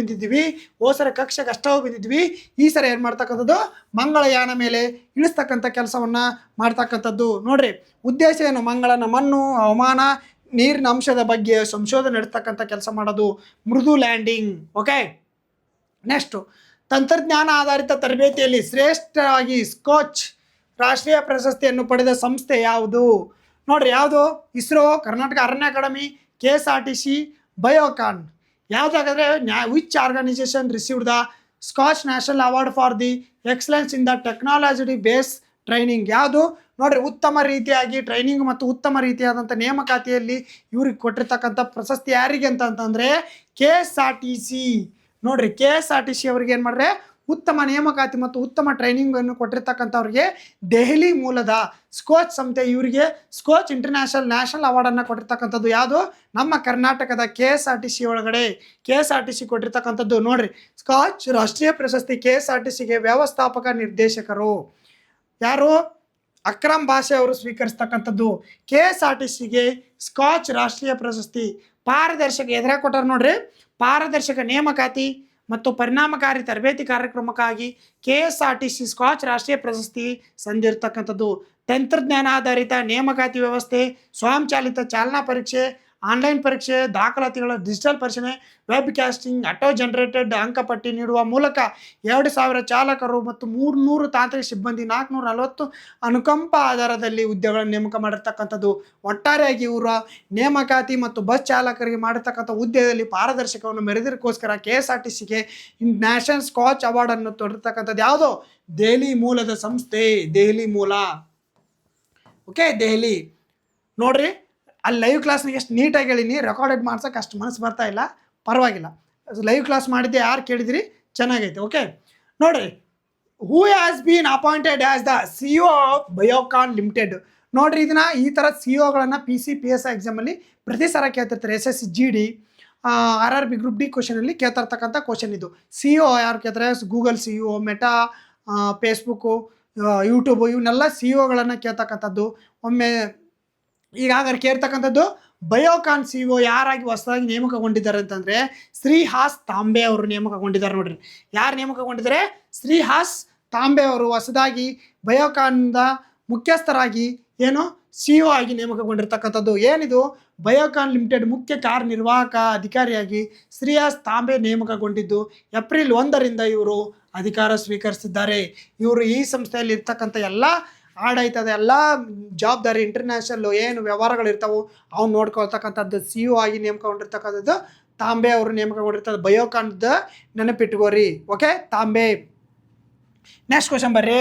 ಬಂದಿದ್ವಿ, ಈ ಸರಿ ಏನು ಮಾಡ್ತಕ್ಕಂಥದ್ದು, ಮಂಗಳಯಾನ ಮೇಲೆ ಇಳಿಸ್ತಕ್ಕಂಥ ಕೆಲಸವನ್ನು ಮಾಡ್ತಕ್ಕಂಥದ್ದು. ನೋಡ್ರಿ, ಉದ್ದೇಶ ಏನು? ಮಂಗಳನ ಮಣ್ಣು, ಹವಾಮಾನ, ನೀರಿನ ಅಂಶದ ಬಗ್ಗೆ ಸಂಶೋಧನೆ ನಡೆಸ್ತಕ್ಕಂಥ ಕೆಲಸ ಮಾಡೋದು, ಮೃದು ಲ್ಯಾಂಡಿಂಗ್. ಓಕೆ, ನೆಕ್ಸ್ಟು ತಂತ್ರಜ್ಞಾನ ಆಧಾರಿತ ತರಬೇತಿಯಲ್ಲಿ ಶ್ರೇಷ್ಠವಾಗಿ ಸ್ಕಾಚ್ ರಾಷ್ಟ್ರೀಯ ಪ್ರಶಸ್ತಿಯನ್ನು ಪಡೆದ ಸಂಸ್ಥೆ ಯಾವುದು? ನೋಡ್ರಿ, ಯಾವುದು? ISRO, Karnataka Aranya academy, KSRTC, Biocon. ಯಾವುದಾಗಾದ್ರೆ which organisation received the SKOCH national award for the excellence in the technology base training. ಯಾವುದು ನೋಡ್ರಿ, ಉತ್ತಮ ರೀತಿಯಾಗಿ ಟ್ರೈನಿಂಗ್ ಮತ್ತು ಉತ್ತಮ ರೀತಿಯಾದಂಥ ನೇಮಕಾತಿಯಲ್ಲಿ ಇವ್ರಿಗೆ ಕೊಟ್ಟಿರ್ತಕ್ಕಂಥ ಪ್ರಶಸ್ತಿ ಯಾರಿಗೆ ಅಂತಂದರೆ KSRTC. ನೋಡ್ರಿ, KSRTC ಅವ್ರಿಗೆ ಏನು ಮಾಡ್ರೆ ಉತ್ತಮ ನೇಮಕಾತಿ ಮತ್ತು ಉತ್ತಮ ಟ್ರೈನಿಂಗನ್ನು ಕೊಟ್ಟಿರ್ತಕ್ಕಂಥವ್ರಿಗೆ ದೆಹಲಿ ಮೂಲದ ಸ್ಕೋಚ್ ಸಂಸ್ಥೆ ಇವರಿಗೆ ಸ್ಕೋಚ್ ನ್ಯಾಷನಲ್ ಅವಾರ್ಡನ್ನು ಕೊಟ್ಟಿರ್ತಕ್ಕಂಥದ್ದು. ಯಾವುದು ನಮ್ಮ ಕರ್ನಾಟಕದ KSRTC ಒಳಗಡೆ KSRTC ಕೊಟ್ಟಿರ್ತಕ್ಕಂಥದ್ದು. ನೋಡ್ರಿ, ಸ್ಕಾಚ್ ರಾಷ್ಟ್ರೀಯ ಪ್ರಶಸ್ತಿ KSRTCಗೆ ವ್ಯವಸ್ಥಾಪಕ ನಿರ್ದೇಶಕರು ಯಾರು? ಅಕ್ರಮ್ ಭಾಷೆ ಅವರು ಸ್ವೀಕರಿಸ್ತಕ್ಕಂಥದ್ದು. KSRTCಗೆ ಸ್ಕಾಚ್ ರಾಷ್ಟ್ರೀಯ ಪ್ರಶಸ್ತಿ ಪಾರದರ್ಶಕ ಎದುರಾಗ ಕೊಟ್ಟಾರ ನೋಡ್ರಿ. ಪಾರದರ್ಶಕ ನೇಮಕಾತಿ ಮತ್ತು ಪರಿಣಾಮಕಾರಿ ತರಬೇತಿ ಕಾರ್ಯಕ್ರಮಕ್ಕಾಗಿ KSRTC ಸ್ಕಾಚ್ ರಾಷ್ಟ್ರೀಯ ಪ್ರಶಸ್ತಿ ಸಂದಿರ್ತಕ್ಕಂಥದ್ದು. ತಂತ್ರಜ್ಞಾನ ಆಧಾರಿತ ನೇಮಕಾತಿ ವ್ಯವಸ್ಥೆ, ಸ್ವಯಂಚಾಲಿತ ಚಾಲನಾ ಪರೀಕ್ಷೆ, ಆನ್ಲೈನ್ ಪರೀಕ್ಷೆ, ದಾಖಲಾತಿಗಳ ಡಿಜಿಟಲ್ ಪರಿಶೀಲನೆ, ವೆಬ್ ಕ್ಯಾಸ್ಟಿಂಗ್, ಆಟೋ ಜನರೇಟೆಡ್ ಅಂಕಪಟ್ಟಿ ನೀಡುವ ಮೂಲಕ 2000 ಚಾಲಕರು ಮತ್ತು 300 ತಾಂತ್ರಿಕ ಸಿಬ್ಬಂದಿ 440 ಅನುಕಂಪ ಆಧಾರದಲ್ಲಿ ಹುದ್ದೆಗಳನ್ನು ನೇಮಕ ಮಾಡಿರ್ತಕ್ಕಂಥದ್ದು. ಒಟ್ಟಾರೆಯಾಗಿ ಇವರ ನೇಮಕಾತಿ ಮತ್ತು ಬಸ್ ಚಾಲಕರಿಗೆ ಮಾಡಿರ್ತಕ್ಕಂಥ ಹುದ್ದೆಯಲ್ಲಿ ಪಾರದರ್ಶಕವನ್ನು ಮೆರೆದಿರೋಕ್ಕೋಸ್ಕರ KSRTCಗೆ ನ್ಯಾಷನಲ್ ಸ್ಕಾಚ್ ಅವಾರ್ಡನ್ನು ತೊಡಿರ್ತಕ್ಕಂಥದ್ದು. ಯಾವುದೋ ದೆಹಲಿ ಮೂಲದ ಸಂಸ್ಥೆ, ದೆಹಲಿ ಮೂಲ. ಓಕೆ, ದೆಹಲಿ. ನೋಡ್ರಿ, ಅಲ್ಲಿ ಲೈವ್ ಕ್ಲಾಸ್ನಾಗ ಎಷ್ಟು ನೀಟಾಗಿ ಹೇಳಿನಿ, ರೆಕಾರ್ಡೆಡ್ ಮಾಡ್ಸೋಕೆ ಅಷ್ಟು ಮನಸ್ಸು ಬರ್ತಾ ಇಲ್ಲ, ಪರವಾಗಿಲ್ಲ. ಲೈವ್ ಕ್ಲಾಸ್ ಮಾಡಿದ್ದೆ, ಯಾರು ಕೇಳಿದಿರಿ, ಚೆನ್ನಾಗೈತೆ. ಓಕೆ, ನೋಡಿರಿ, who has been appointed as the CEO of Biocon limited. ನೋಡಿರಿ, ಇದನ್ನು ಈ ಥರ CEOಗಳನ್ನು PC PSI ಎಕ್ಸಾಮಲ್ಲಿ ಪ್ರತಿ ಸಲ ಕೇಳ್ತಿರ್ತಾರೆ. SSC GD RRB group D ಕ್ವಶನಲ್ಲಿ ಕೇಳ್ತಿರ್ತಕ್ಕಂಥ ಕ್ವಶನ್ ಇದು. CEO ಯಾರು ಕೇಳ್ತಾರೆ? Google CEO, Meta, Facebook, YouTube, ಇವನ್ನೆಲ್ಲ CEOಗಳನ್ನು ಕೇಳ್ತಕ್ಕಂಥದ್ದು. ಒಮ್ಮೆ ಈಗಾಗಲೇ ಕೇಳ್ತಕ್ಕಂಥದ್ದು ಬಯೋಕಾನ್ CEO ಯಾರಾಗಿ ಹೊಸದಾಗಿ ನೇಮಕಗೊಂಡಿದ್ದಾರೆ ಅಂತಂದರೆ ಶ್ರೀಹಾಸ್ ತಾಂಬೆ ಅವರು ನೇಮಕಗೊಂಡಿದ್ದಾರೆ. ನೋಡ್ರಿ, ಯಾರು ನೇಮಕಗೊಂಡಿದ್ದಾರೆ? ಶ್ರೀಹಾಸ್ ತಾಂಬೆ ಅವರು ಹೊಸದಾಗಿ ಬಯೋಕಾನ್ದ ಮುಖ್ಯಸ್ಥರಾಗಿ CEO ಆಗಿ ನೇಮಕಗೊಂಡಿರ್ತಕ್ಕಂಥದ್ದು. ಏನಿದು? ಬಯೋಕಾನ್ ಲಿಮಿಟೆಡ್ ಮುಖ್ಯ ಕಾರ್ಯನಿರ್ವಾಹಕ ಅಧಿಕಾರಿಯಾಗಿ ಶ್ರೀಹಾಸ್ ತಾಂಬೆ ನೇಮಕಗೊಂಡಿದ್ದು ಏಪ್ರಿಲ್ 1ರಿಂದ ಇವರು ಅಧಿಕಾರ ಸ್ವೀಕರಿಸಿದ್ದಾರೆ. ಇವರು ಈ ಸಂಸ್ಥೆಯಲ್ಲಿ ಇರ್ತಕ್ಕಂಥ ಎಲ್ಲ ಆಡಳಿತದ ಎಲ್ಲ ಜವಾಬ್ದಾರಿ, ಇಂಟರ್ನ್ಯಾಷನಲ್ ಏನು ವ್ಯವಹಾರಗಳಿರ್ತಾವೆ ಅವ್ನು ನೋಡ್ಕೊಳ್ತಕ್ಕಂಥದ್ದು CEO ಆಗಿ ನೇಮಕಗೊಂಡಿರ್ತಕ್ಕಂಥದ್ದು ತಾಂಬೆ ಅವರು ನೇಮಕಗೊಂಡಿರ್ತದ್ದು. ಬಯೋಕಾನ್ದ ನೆನಪಿಟ್ಕೋರಿ. ಓಕೆ, ತಾಂಬೆ. ನೆಕ್ಸ್ಟ್ ಕ್ವಶನ್ ಬರ್ರಿ.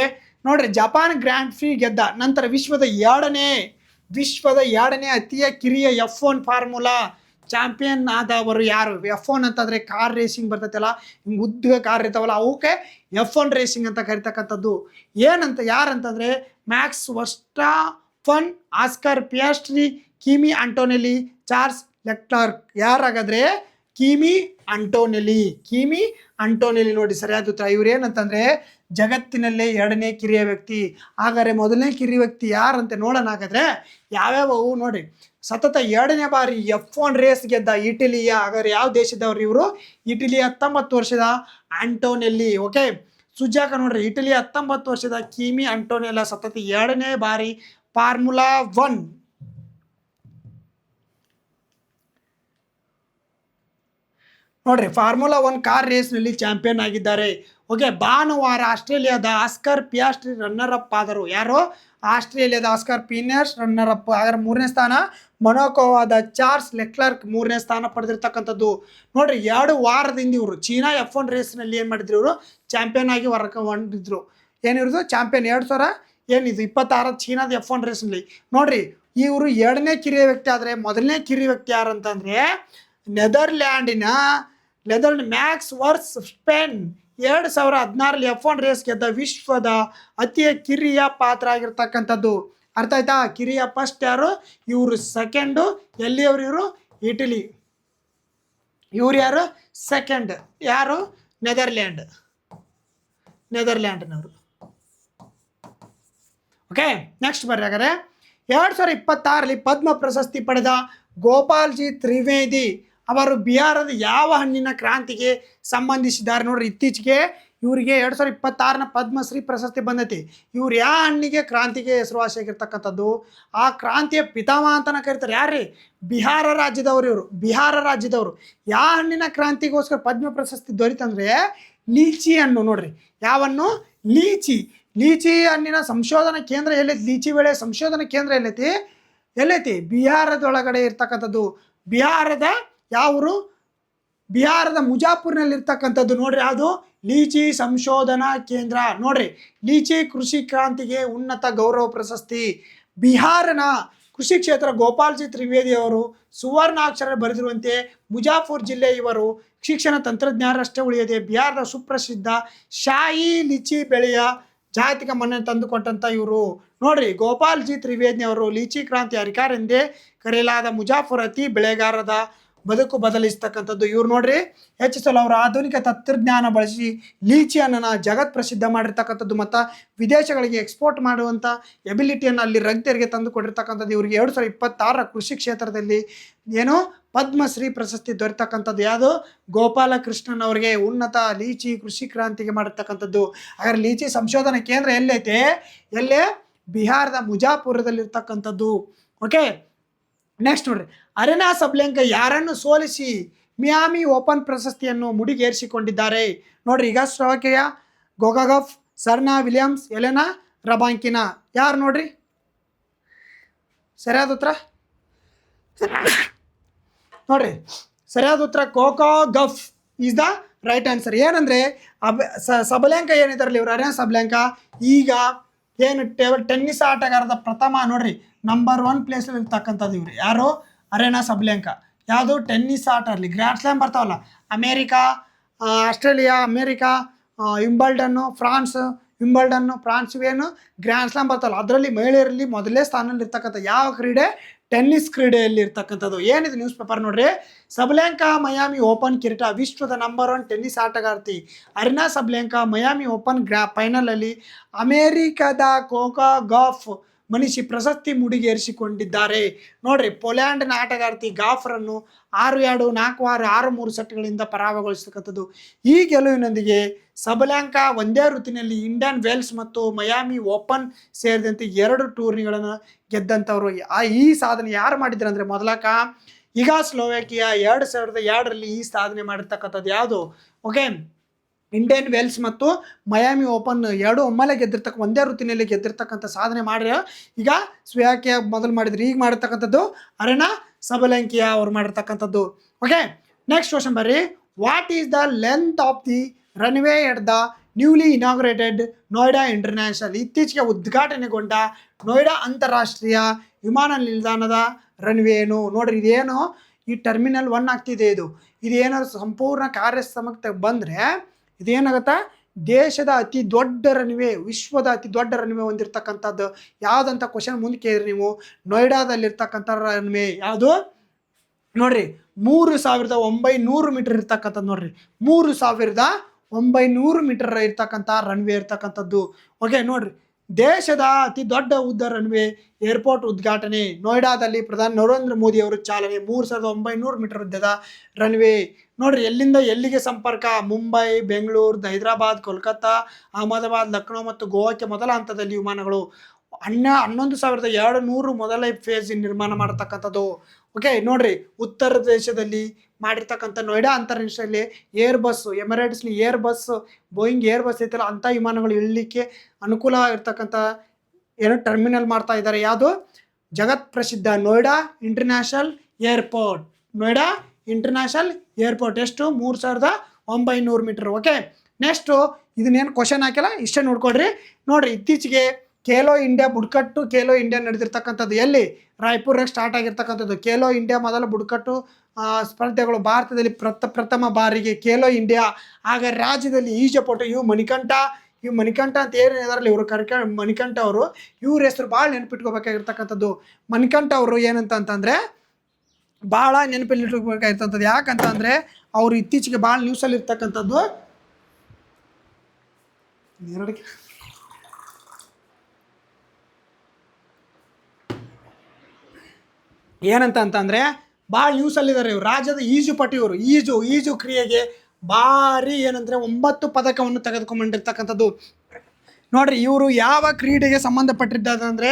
ನೋಡ್ರಿ, ಜಪಾನ್ ಗ್ರ್ಯಾಂಡ್ ಪ್ರಿ ಗೆದ್ದ ನಂತರ ವಿಶ್ವದ ಎರಡನೇ ಅತಿಯ ಕಿರಿಯ F1 ಫಾರ್ಮುಲಾ ಚಾಂಪಿಯನ್ ಆದವರು ಯಾರು? F1 ಅಂತಂದರೆ ಕಾರ್ ರೇಸಿಂಗ್ ಬರ್ತೈತಲ್ಲ, ಹಿಂಗೆ ಉದ್ದ ಕಾರ್ ಇರ್ತಾವಲ್ಲ, ಅವಕ್ಕೆ F1 ರೇಸಿಂಗ್ ಅಂತ ಕರಿತಕ್ಕಂಥದ್ದು. ಏನಂತ ಯಾರಂತಂದರೆ Max Verstappen, Oscar ಪಿಯಾಸ್ಟ್ರಿ, ಕಿಮಿ ಆಂಟೋನೆಲಿ, Charles Leclerc. ಯಾರಾಗಾದ್ರೆ? ಕಿಮಿ ಆಂಟೋನೆಲಿ. ನೋಡಿ, ಸರಿಯಾದ ಉತ್ತರ. ಇವ್ರು ಏನಂತಂದರೆ ಜಗತ್ತಿನಲ್ಲೇ ಎರಡನೇ ಕಿರಿಯ ವ್ಯಕ್ತಿ. ಹಾಗಾದರೆ ಮೊದಲನೇ ಕಿರಿಯ ವ್ಯಕ್ತಿ ಯಾರಂತೆ ನೋಡೋಣ. ಹಾಗಾದರೆ ಯಾವ್ಯಾವವು ನೋಡಿರಿ. ಸತತ 2ನೇ ಬಾರಿ F1 ರೇಸ್ ಗೆದ್ದ ಇಟಲಿಯ, ಹಾಗಾದ್ರೆ ಯಾವ ದೇಶದವ್ರು ಇವರು? ಇಟಲಿಯ 19 ವರ್ಷದ ಆಂಟೋನೆಲ್ಲಿ. ಓಕೆ, ಸುಜಾಕ. ನೋಡ್ರಿ, ಇಟಲಿಯ 19 ವರ್ಷದ ಕಿಮಿ ಆಂಟೋನೆಲ್ಲ ಸತತ 2ನೇ ಬಾರಿ ಫಾರ್ಮುಲಾ 1 ನೋಡ್ರಿ ಫಾರ್ಮುಲಾ 1 ಕಾರ್ ರೇಸ್ನಲ್ಲಿ ಚಾಂಪಿಯನ್ ಆಗಿದ್ದಾರೆ. ಓಕೆ, ಭಾನುವಾರ ಆಸ್ಟ್ರೇಲಿಯಾದ ಆಸ್ಕರ್ ಪಿಯಾಸ್ಟ್ರಿ ರನ್ನರ್ ಅಪ್ ಆದರು. ಯಾರು? ಆಸ್ಟ್ರೇಲಿಯಾದ ಆಸ್ಕರ್ ಪಿಯಾಸ್ಟ್ರಿ ರನ್ನರ್ ಅಪ್. ಹಾಗಾದ್ರೆ 3ನೇ ಸ್ಥಾನ ಮೊನಾಕೋವಾದ ಚಾರ್ಲ್ಸ್ ಲೆಕ್ಲರ್ಕ್ 3ನೇ ಸ್ಥಾನ ಪಡೆದಿರ್ತಕ್ಕಂಥದ್ದು. ನೋಡ್ರಿ, 2 ವಾರದಿಂದ ಇವರು ಚೀನಾ F1 ರೇಸ್ನಲ್ಲಿ ಏನು ಮಾಡಿದ್ರು? ಇವರು ಚಾಂಪಿಯನ್ ಆಗಿ ಹೊರಕೊಂಡಿದ್ರು. ಏನಿರೋದು? ಚಾಂಪಿಯನ್ 2026 ಚೀನಾದ F1 ರೇಸ್ನಲ್ಲಿ. ನೋಡ್ರಿ, ಇವರು 2ನೇ ಕಿರಿಯ ವ್ಯಕ್ತಿ. ಆದರೆ ಮೊದಲನೇ ಕಿರಿಯ ವ್ಯಕ್ತಿ ಯಾರು ಅಂತಂದರೆ ನೆದರ್ಲ್ಯಾಂಡಿನ ಮ್ಯಾಕ್ಸ್ ವರ್ಸ್ಟಾಪೆನ್ 2016 F1 ರೇಸ್ ಗೆದ್ದ ವಿಶ್ವದ ಅತಿ ಕಿರಿಯ ಪಾತ್ರ ಆಗಿರ್ತಕ್ಕಂಥದ್ದು. ಅರ್ಥ ಆಯ್ತಾ? ಕಿರಿಯ ಫಸ್ಟ್ ಯಾರು? ಇವರು ಸೆಕೆಂಡು. ಎಲ್ಲಿಯವರು ಇವರು? ಇಟಲಿ. ಇವ್ರು ಯಾರು? ಸೆಕೆಂಡ್. ಯಾರು? ನೆದರ್ಲ್ಯಾಂಡ್ನವರು. ಓಕೆ, ನೆಕ್ಸ್ಟ್ ಬರ್ರಿ. ಹಾಗಾದ್ರೆ 2026 ಪದ್ಮ ಪ್ರಶಸ್ತಿ ಪಡೆದ ಗೋಪಾಲ್ಜಿ ತ್ರಿವೇದಿ ಅವರು ಬಿಹಾರದ ಯಾವ ಹಣ್ಣಿನ ಕ್ರಾಂತಿಗೆ ಸಂಬಂಧಿಸಿದ್ದಾರೆ? ನೋಡ್ರಿ, ಇತ್ತೀಚೆಗೆ ಇವರಿಗೆ 2026 ಪದ್ಮಶ್ರೀ ಪ್ರಶಸ್ತಿ ಬಂದೈತಿ. ಇವ್ರು ಯಾವ ಹಣ್ಣಿಗೆ ಕ್ರಾಂತಿಗೆ ಹೆಸರುವಾಸಿಯಾಗಿರ್ತಕ್ಕಂಥದ್ದು? ಆ ಕ್ರಾಂತಿಯ ಪಿತಾಮಹ ಅಂತನ ಕರೀತಾರೆ. ಯಾರ್ರಿ? ಬಿಹಾರ ರಾಜ್ಯದವರು. ಇವರು ಬಿಹಾರ ರಾಜ್ಯದವರು. ಯಾವ ಹಣ್ಣಿನ ಕ್ರಾಂತಿಗೋಸ್ಕರ ಪದ್ಮ ಪ್ರಶಸ್ತಿ ದೊರೀತಂದ್ರೆ ಲೀಚಿ ಹಣ್ಣು. ನೋಡ್ರಿ, ಯಾವನ್ನು? ಲೀಚಿ ಹಣ್ಣಿನ ಸಂಶೋಧನಾ ಕೇಂದ್ರ ಎಲ್ಲೈತಿ? ಲೀಚಿ ಬೆಳೆ ಸಂಶೋಧನಾ ಕೇಂದ್ರ ಎಲ್ಲೈತಿ? ಬಿಹಾರದೊಳಗಡೆ ಇರ್ತಕ್ಕಂಥದ್ದು. ಬಿಹಾರದ ಯಾವರು? ಬಿಹಾರದ ಮುಜಾಪುರ್ನಲ್ಲಿರ್ತಕ್ಕಂಥದ್ದು ನೋಡ್ರಿ, ಅದು ಲೀಚಿ ಸಂಶೋಧನಾ ಕೇಂದ್ರ. ನೋಡ್ರಿ, ಲೀಚಿ ಕೃಷಿ ಕ್ರಾಂತಿಗೆ ಉನ್ನತ ಗೌರವ ಪ್ರಶಸ್ತಿ. ಬಿಹಾರನ ಕೃಷಿ ಕ್ಷೇತ್ರ ಗೋಪಾಲ್ಜಿ ತ್ರಿವೇದಿ ಅವರು ಸುವರ್ಣಾಕ್ಷರ ಬರೆದಿರುವಂತೆ ಮುಜಾಫರ್ ಜಿಲ್ಲೆ ಇವರು ಶಿಕ್ಷಣ ತಂತ್ರಜ್ಞಾನರಷ್ಟೇ ಉಳಿಯದೆ ಬಿಹಾರದ ಸುಪ್ರಸಿದ್ಧ ಶಾಯಿ ಲಿಚಿ ಬೆಳೆಯ ಜಾಗತಿಕ ಮನ್ನಣೆ ತಂದುಕೊಟ್ಟಂತ ಇವರು. ನೋಡ್ರಿ, ಗೋಪಾಲ್ಜಿ ತ್ರಿವೇದಿ ಅವರು ಲೀಚಿ ಕ್ರಾಂತಿ ಹರಿಕಾರ ಎಂದೇ ಕರೆಯಲಾದ ಮುಜಾಫರ್ ಅತಿ ಬೆಳೆಗಾರರ ಬದುಕು ಬದಲಿಸ್ತಕ್ಕಂಥದ್ದು ಇವ್ರು. ನೋಡ್ರಿ, ಹೆಚ್ಚಿಸಲು ಅವರು ಆಧುನಿಕ ತಂತ್ರಜ್ಞಾನ ಬಳಸಿ ಲೀಚಿಯನ್ನು ಜಗತ್ ಪ್ರಸಿದ್ಧ ಮಾಡಿರ್ತಕ್ಕಂಥದ್ದು ಮತ್ತು ವಿದೇಶಗಳಿಗೆ ಎಕ್ಸ್ಪೋರ್ಟ್ ಮಾಡುವಂಥ ಎಬಿಲಿಟಿಯನ್ನು ಅಲ್ಲಿ ರೈತರಿಗೆ ತಂದು ಕೊಟ್ಟಿರ್ತಕ್ಕಂಥದ್ದು. ಇವ್ರಿಗೆ 2026 ಕೃಷಿ ಕ್ಷೇತ್ರದಲ್ಲಿ ಏನು ಪದ್ಮಶ್ರೀ ಪ್ರಶಸ್ತಿ ದೊರೆತಕ್ಕಂಥದ್ದು. ಯಾವುದು? ಗೋಪಾಲಕೃಷ್ಣನ್ ಅವರಿಗೆ ಉನ್ನತ ಲೀಚಿ ಕೃಷಿ ಕ್ರಾಂತಿಗೆ ಮಾಡಿರ್ತಕ್ಕಂಥದ್ದು. ಹಾಗಾದ್ರೆ ಲೀಚಿ ಸಂಶೋಧನಾ ಕೇಂದ್ರ ಎಲ್ಲೈತೆ? ಎಲ್ಲೇ? ಬಿಹಾರದ ಮುಜಾಪುರದಲ್ಲಿರ್ತಕ್ಕಂಥದ್ದು. ಓಕೆ, ನೆಕ್ಸ್ಟ್ ನೋಡ್ರಿ, ಅರೆನಾ ಸಬ್ಲೆಂಕಾ ಯಾರನ್ನು ಸೋಲಿಸಿ ಮಿಯಾಮಿ ಓಪನ್ ಪ್ರಶಸ್ತಿಯನ್ನು ಮುಡಿಗೇರಿಸಿಕೊಂಡಿದ್ದಾರೆ? ನೋಡ್ರಿ, ಈಗ ಸ್ಲೋವಾಕಿಯ ಗೋಗಾಗಫ್, ಸರ್ನಾ ವಿಲಿಯಮ್ಸ್, ಎಲೆನಾ ರಬಾಂಕಿನಾ. ಯಾರು ನೋಡ್ರಿ ಸರಿಯಾದ ಉತ್ತರ? ನೋಡ್ರಿ, ಸರಿಯಾದ ಉತ್ತರ ಗೋಗಾಗಫ್ ಈಸ್ ದ ರೈಟ್ ಆನ್ಸರ್. ಏನಂದ್ರೆ ಸಬಲೆಂಕಾ ಏನಿದಾರಲ್ಲ ಇವರು, ಅರೆನಾ ಸಬ್ಲೆಂಕಾ ಈಗ ಏನು ಟೆನ್ನಿಸ್ ಆಟಗಾರದ ಪ್ರಥಮ ನೋಡ್ರಿ ನಂಬರ್ 1 ಪ್ಲೇಸಲ್ಲಿ ಇರ್ತಕ್ಕಂಥದ್ದು ಇವ್ರು. ಯಾರು? ಅರೆನಾ ಸಬ್ಲೆಂಕಾ. ಯಾವುದು? ಟೆನ್ನಿಸ್ ಆಟ ಇರಲಿ, ಗ್ರ್ಯಾಂಡ್ ಸ್ಲಾಮ್ ಬರ್ತಾವಲ್ಲ, America, Australia, America, Wimbledon, France ಇವೇನು ಗ್ರ್ಯಾಂಡ್ ಸ್ಲಾಮ್ ಬರ್ತಾವಲ್ಲ, ಅದರಲ್ಲಿ ಮಹಿಳೆಯರಲ್ಲಿ ಮೊದಲೇ ಸ್ಥಾನದಲ್ಲಿ ಇರ್ತಕ್ಕಂಥ ಯಾವ ಕ್ರೀಡೆ? ಟೆನ್ನಿಸ್ ಕ್ರೀಡೆಯಲ್ಲಿ ಇರ್ತಕ್ಕಂಥದ್ದು. ಏನಿದೆ ನ್ಯೂಸ್ ಪೇಪರ್ ನೋಡ್ರಿ, ಸಬ್ಲೆಂಕಾ ಮಯಾಮಿ ಓಪನ್ ಕಿರೀಟ, ವಿಶ್ವದ ನಂಬರ್ 1 ಟೆನ್ನಿಸ್ ಆಟಗಾರ್ತಿ ಅರೆನಾ ಸಬ್ಲೆಂಕಾ ಮಯಾಮಿ ಓಪನ್ ಫೈನಲಲ್ಲಿ ಅಮೇರಿಕಾದ ಗೋಗಾಗಫ್ ಮನಿಷಿ ಪ್ರಶಸ್ತಿ ಮುಡಿಗೇರಿಸಿಕೊಂಡಿದ್ದಾರೆ. ನೋಡ್ರಿ, ಪೋಲ್ಯಾಂಡ್ನ ಆಟಗಾರ್ತಿ ಗಾಫ್ರನ್ನು 6-2, 4-6, 6-3 ಸೆಟ್ಗಳಿಂದ ಪರಾಭವಗೊಳಿಸತಕ್ಕಂಥದ್ದು. ಈ ಗೆಲುವಿನೊಂದಿಗೆ ಸಬಲೆಂಕಾ ಒಂದೇ ಋತುವಿನಲ್ಲಿ ಇಂಡಿಯನ್ ವೇಲ್ಸ್ ಮತ್ತು ಮಯಾಮಿ ಓಪನ್ ಸೇರಿದಂತೆ 2 ಟೂರ್ನಿಗಳನ್ನು ಗೆದ್ದಂಥವ್ರು. ಈ ಸಾಧನೆ ಯಾರು ಮಾಡಿದ್ರು ಅಂದರೆ ಮೊದಲಕ ಈಗ ಸ್ಲೋವಾಕಿಯಾ 2002ರಲ್ಲಿ ಈ ಸಾಧನೆ ಮಾಡಿರ್ತಕ್ಕಂಥದ್ದು. ಯಾವುದು? ಓಕೆ, ಇಂಡಿಯನ್ ವೇಲ್ಸ್ ಮತ್ತು ಮಯಾಮಿ ಓಪನ್ 2 ಒಮ್ಮೆಲೆ ಒಂದೇ ಋತುವಿನಲ್ಲಿ ಗೆದ್ದಿರ್ತಕ್ಕಂಥ ಸಾಧನೆ ಮಾಡಿರೋ ಈಗ ಸ್ಲೋವಾಕಿಯಾ ಮೊದಲು ಮಾಡಿದ್ರು. ಈಗ ಮಾಡಿರ್ತಕ್ಕಂಥದ್ದು ಅರೆನಾ ಸಬಲೆಂಕಾ ಅವ್ರು ಮಾಡಿರ್ತಕ್ಕಂಥದ್ದು. ಓಕೆ, ನೆಕ್ಸ್ಟ್ ಕ್ವಶನ್ ಬರ್ರಿ. What is the length of the runway at the newly inaugurated Noida international? ಇತ್ತೀಚೆಗೆ ಉದ್ಘಾಟನೆಗೊಂಡ ನೋಯ್ಡಾ ಅಂತಾರಾಷ್ಟ್ರೀಯ ವಿಮಾನ ನಿಲ್ದಾಣದ ರನ್ವೇ ಏನು? ನೋಡ್ರಿ, ಇದೇನು ಈ ಟರ್ಮಿನಲ್ 1 ಆಗ್ತಿದೆ. ಇದೇನಾದ್ರು ಸಂಪೂರ್ಣ ಕಾರ್ಯಕ್ಷಮತೆ ಬಂದರೆ ಇದೇನಾಗುತ್ತಾ? ದೇಶದ ಅತಿ ದೊಡ್ಡ ರನ್ವೇ, ವಿಶ್ವದ ಅತಿ ದೊಡ್ಡ ರನ್ವೇ ಹೊಂದಿರತಕ್ಕಂಥದ್ದು ಯಾವುದಂತ ಕ್ವಶನ್ ಮುಂದೆ ಕೇಳಿದ್ರಿ ನೀವು. ನೋಯ್ಡಾದಲ್ಲಿರ್ತಕ್ಕಂಥ ರನ್ವೇ ಯಾವುದು? ನೋಡ್ರಿ, 3900 ಮೀಟರ್ ಇರ್ತಕ್ಕಂಥದ್ದು. ನೋಡ್ರಿ, 3900 ಮೀಟರ್ ಇರ್ತಕ್ಕಂಥ ರನ್ವೇ ಇರ್ತಕ್ಕಂಥದ್ದು. ಓಕೆ, ನೋಡ್ರಿ, ದೇಶದ ಅತಿ ದೊಡ್ಡ ಉದ್ದ ರನ್ವೇ ಏರ್ಪೋರ್ಟ್ ಉದ್ಘಾಟನೆ ನೋಯ್ಡಾದಲ್ಲಿ ಪ್ರಧಾನಿ ನರೇಂದ್ರ ಮೋದಿ ಅವರು ಚಾಲನೆ. 3900 ಮೀಟರ್ ಉದ್ದದ ರನ್ವೇ. ನೋಡ್ರಿ, ಎಲ್ಲಿಂದ ಎಲ್ಲಿಗೆ ಸಂಪರ್ಕ? ಮುಂಬೈ, ಬೆಂಗಳೂರು, ಹೈದರಾಬಾದ್, ಕೋಲ್ಕತ್ತಾ, ಅಹಮದಾಬಾದ್, ಲಕ್ನೋ ಮತ್ತು ಗೋವಾಕ್ಕೆ ಮೊದಲ ಹಂತದಲ್ಲಿ ವಿಮಾನಗಳು. 11,200 ಮೊದಲ ಫೇಸ್ ನಿರ್ಮಾಣ ಮಾಡತಕ್ಕಂಥದ್ದು. ಓಕೆ, ನೋಡ್ರಿ, ಉತ್ತರ ದೇಶದಲ್ಲಿ ಮಾಡಿರ್ತಕ್ಕಂಥ ನೋಯ್ಡಾ ಅಂತಾರಾಷ್ಟ್ರೀಯ ಏರ್ ಬಸ್, ಎಮಿರೇಟ್ಸ್ಲಿ Airbus, Boeing Airbus ಐತಲ್ಲ ಅಂಥ ವಿಮಾನಗಳು ಇಳಲಿಕ್ಕೆ ಅನುಕೂಲ ಇರ್ತಕ್ಕಂಥ ಏನು ಟರ್ಮಿನಲ್ ಮಾಡ್ತಾ ಇದ್ದಾರೆ. ಯಾವುದು? ಜಗತ್ ಪ್ರಸಿದ್ಧ Noida international airport. Noida international airport ಎಷ್ಟು? 3900 ಮೀಟರ್. ಓಕೆ, ನೆಕ್ಸ್ಟು ಇದನ್ನೇನು ಕ್ವಶನ್ ಹಾಕಿಲ್ಲ, ಇಷ್ಟೇ ನೋಡ್ಕೊಡ್ರಿ. ನೋಡ್ರಿ, ಇತ್ತೀಚೆಗೆ ಖೇಲೋ ಇಂಡಿಯಾ ಬುಡಕಟ್ಟು ಖೇಲೋ ಇಂಡಿಯಾ ನಡೆದಿರ್ತಕ್ಕಂಥದ್ದು ಎಲ್ಲಿ? ರಾಯ್ಪುರಾಗ ಸ್ಟಾರ್ಟ್ ಆಗಿರ್ತಕ್ಕಂಥದ್ದು ಖೇಲೋ ಇಂಡಿಯಾ ಮೊದಲ ಬುಡಕಟ್ಟು ಸ್ಪರ್ಧೆಗಳು ಭಾರತದಲ್ಲಿ ಪ್ರಥಮ ಬಾರಿಗೆ ಖೇಲೋ ಇಂಡಿಯಾ. ಆಗ ರಾಜ್ಯದಲ್ಲಿ ಈಜಪಟು ಇವು ಮಣಿಕಂಠ ಅಂತ ಏನಿದಾರಲ್ಲ ಇವರು ಮಣಿಕಂಠ ಅವರು, ಇವ್ರ ಹೆಸರು ಭಾಳ ನೆನಪಿಟ್ಕೋಬೇಕಾಗಿರ್ತಕ್ಕಂಥದ್ದು. ಮಣಿಕಂಠ ಅವರು ಏನಂತಂದರೆ ಭಾಳ ನೆನಪಲ್ಲಿ ಇಟ್ಕೋಬೇಕಾಗಿರ್ತಂಥದ್ದು. ಯಾಕಂತ ಅಂದರೆ ಅವರು ಇತ್ತೀಚೆಗೆ ಭಾಳ ನ್ಯೂಸಲ್ಲಿ ಇರ್ತಕ್ಕಂಥದ್ದು. ಏನಂತ ಅಂತಂದರೆ ಭಾಳ ನ್ಯೂಸಲ್ಲಿದ್ದಾರೆ ಇವರು. ರಾಜ್ಯದ ಈಜುಪಟು ಇವರು. ಈಜು ಕ್ರಿಯೆಗೆ ಭಾರಿ ಏನಂದರೆ 9 ಪದಕವನ್ನು ತೆಗೆದುಕೊಂಡಿರ್ತಕ್ಕಂಥದ್ದು. ನೋಡ್ರಿ, ಇವರು ಯಾವ ಕ್ರೀಡೆಗೆ ಸಂಬಂಧಪಟ್ಟಿದ್ದಾದಂದರೆ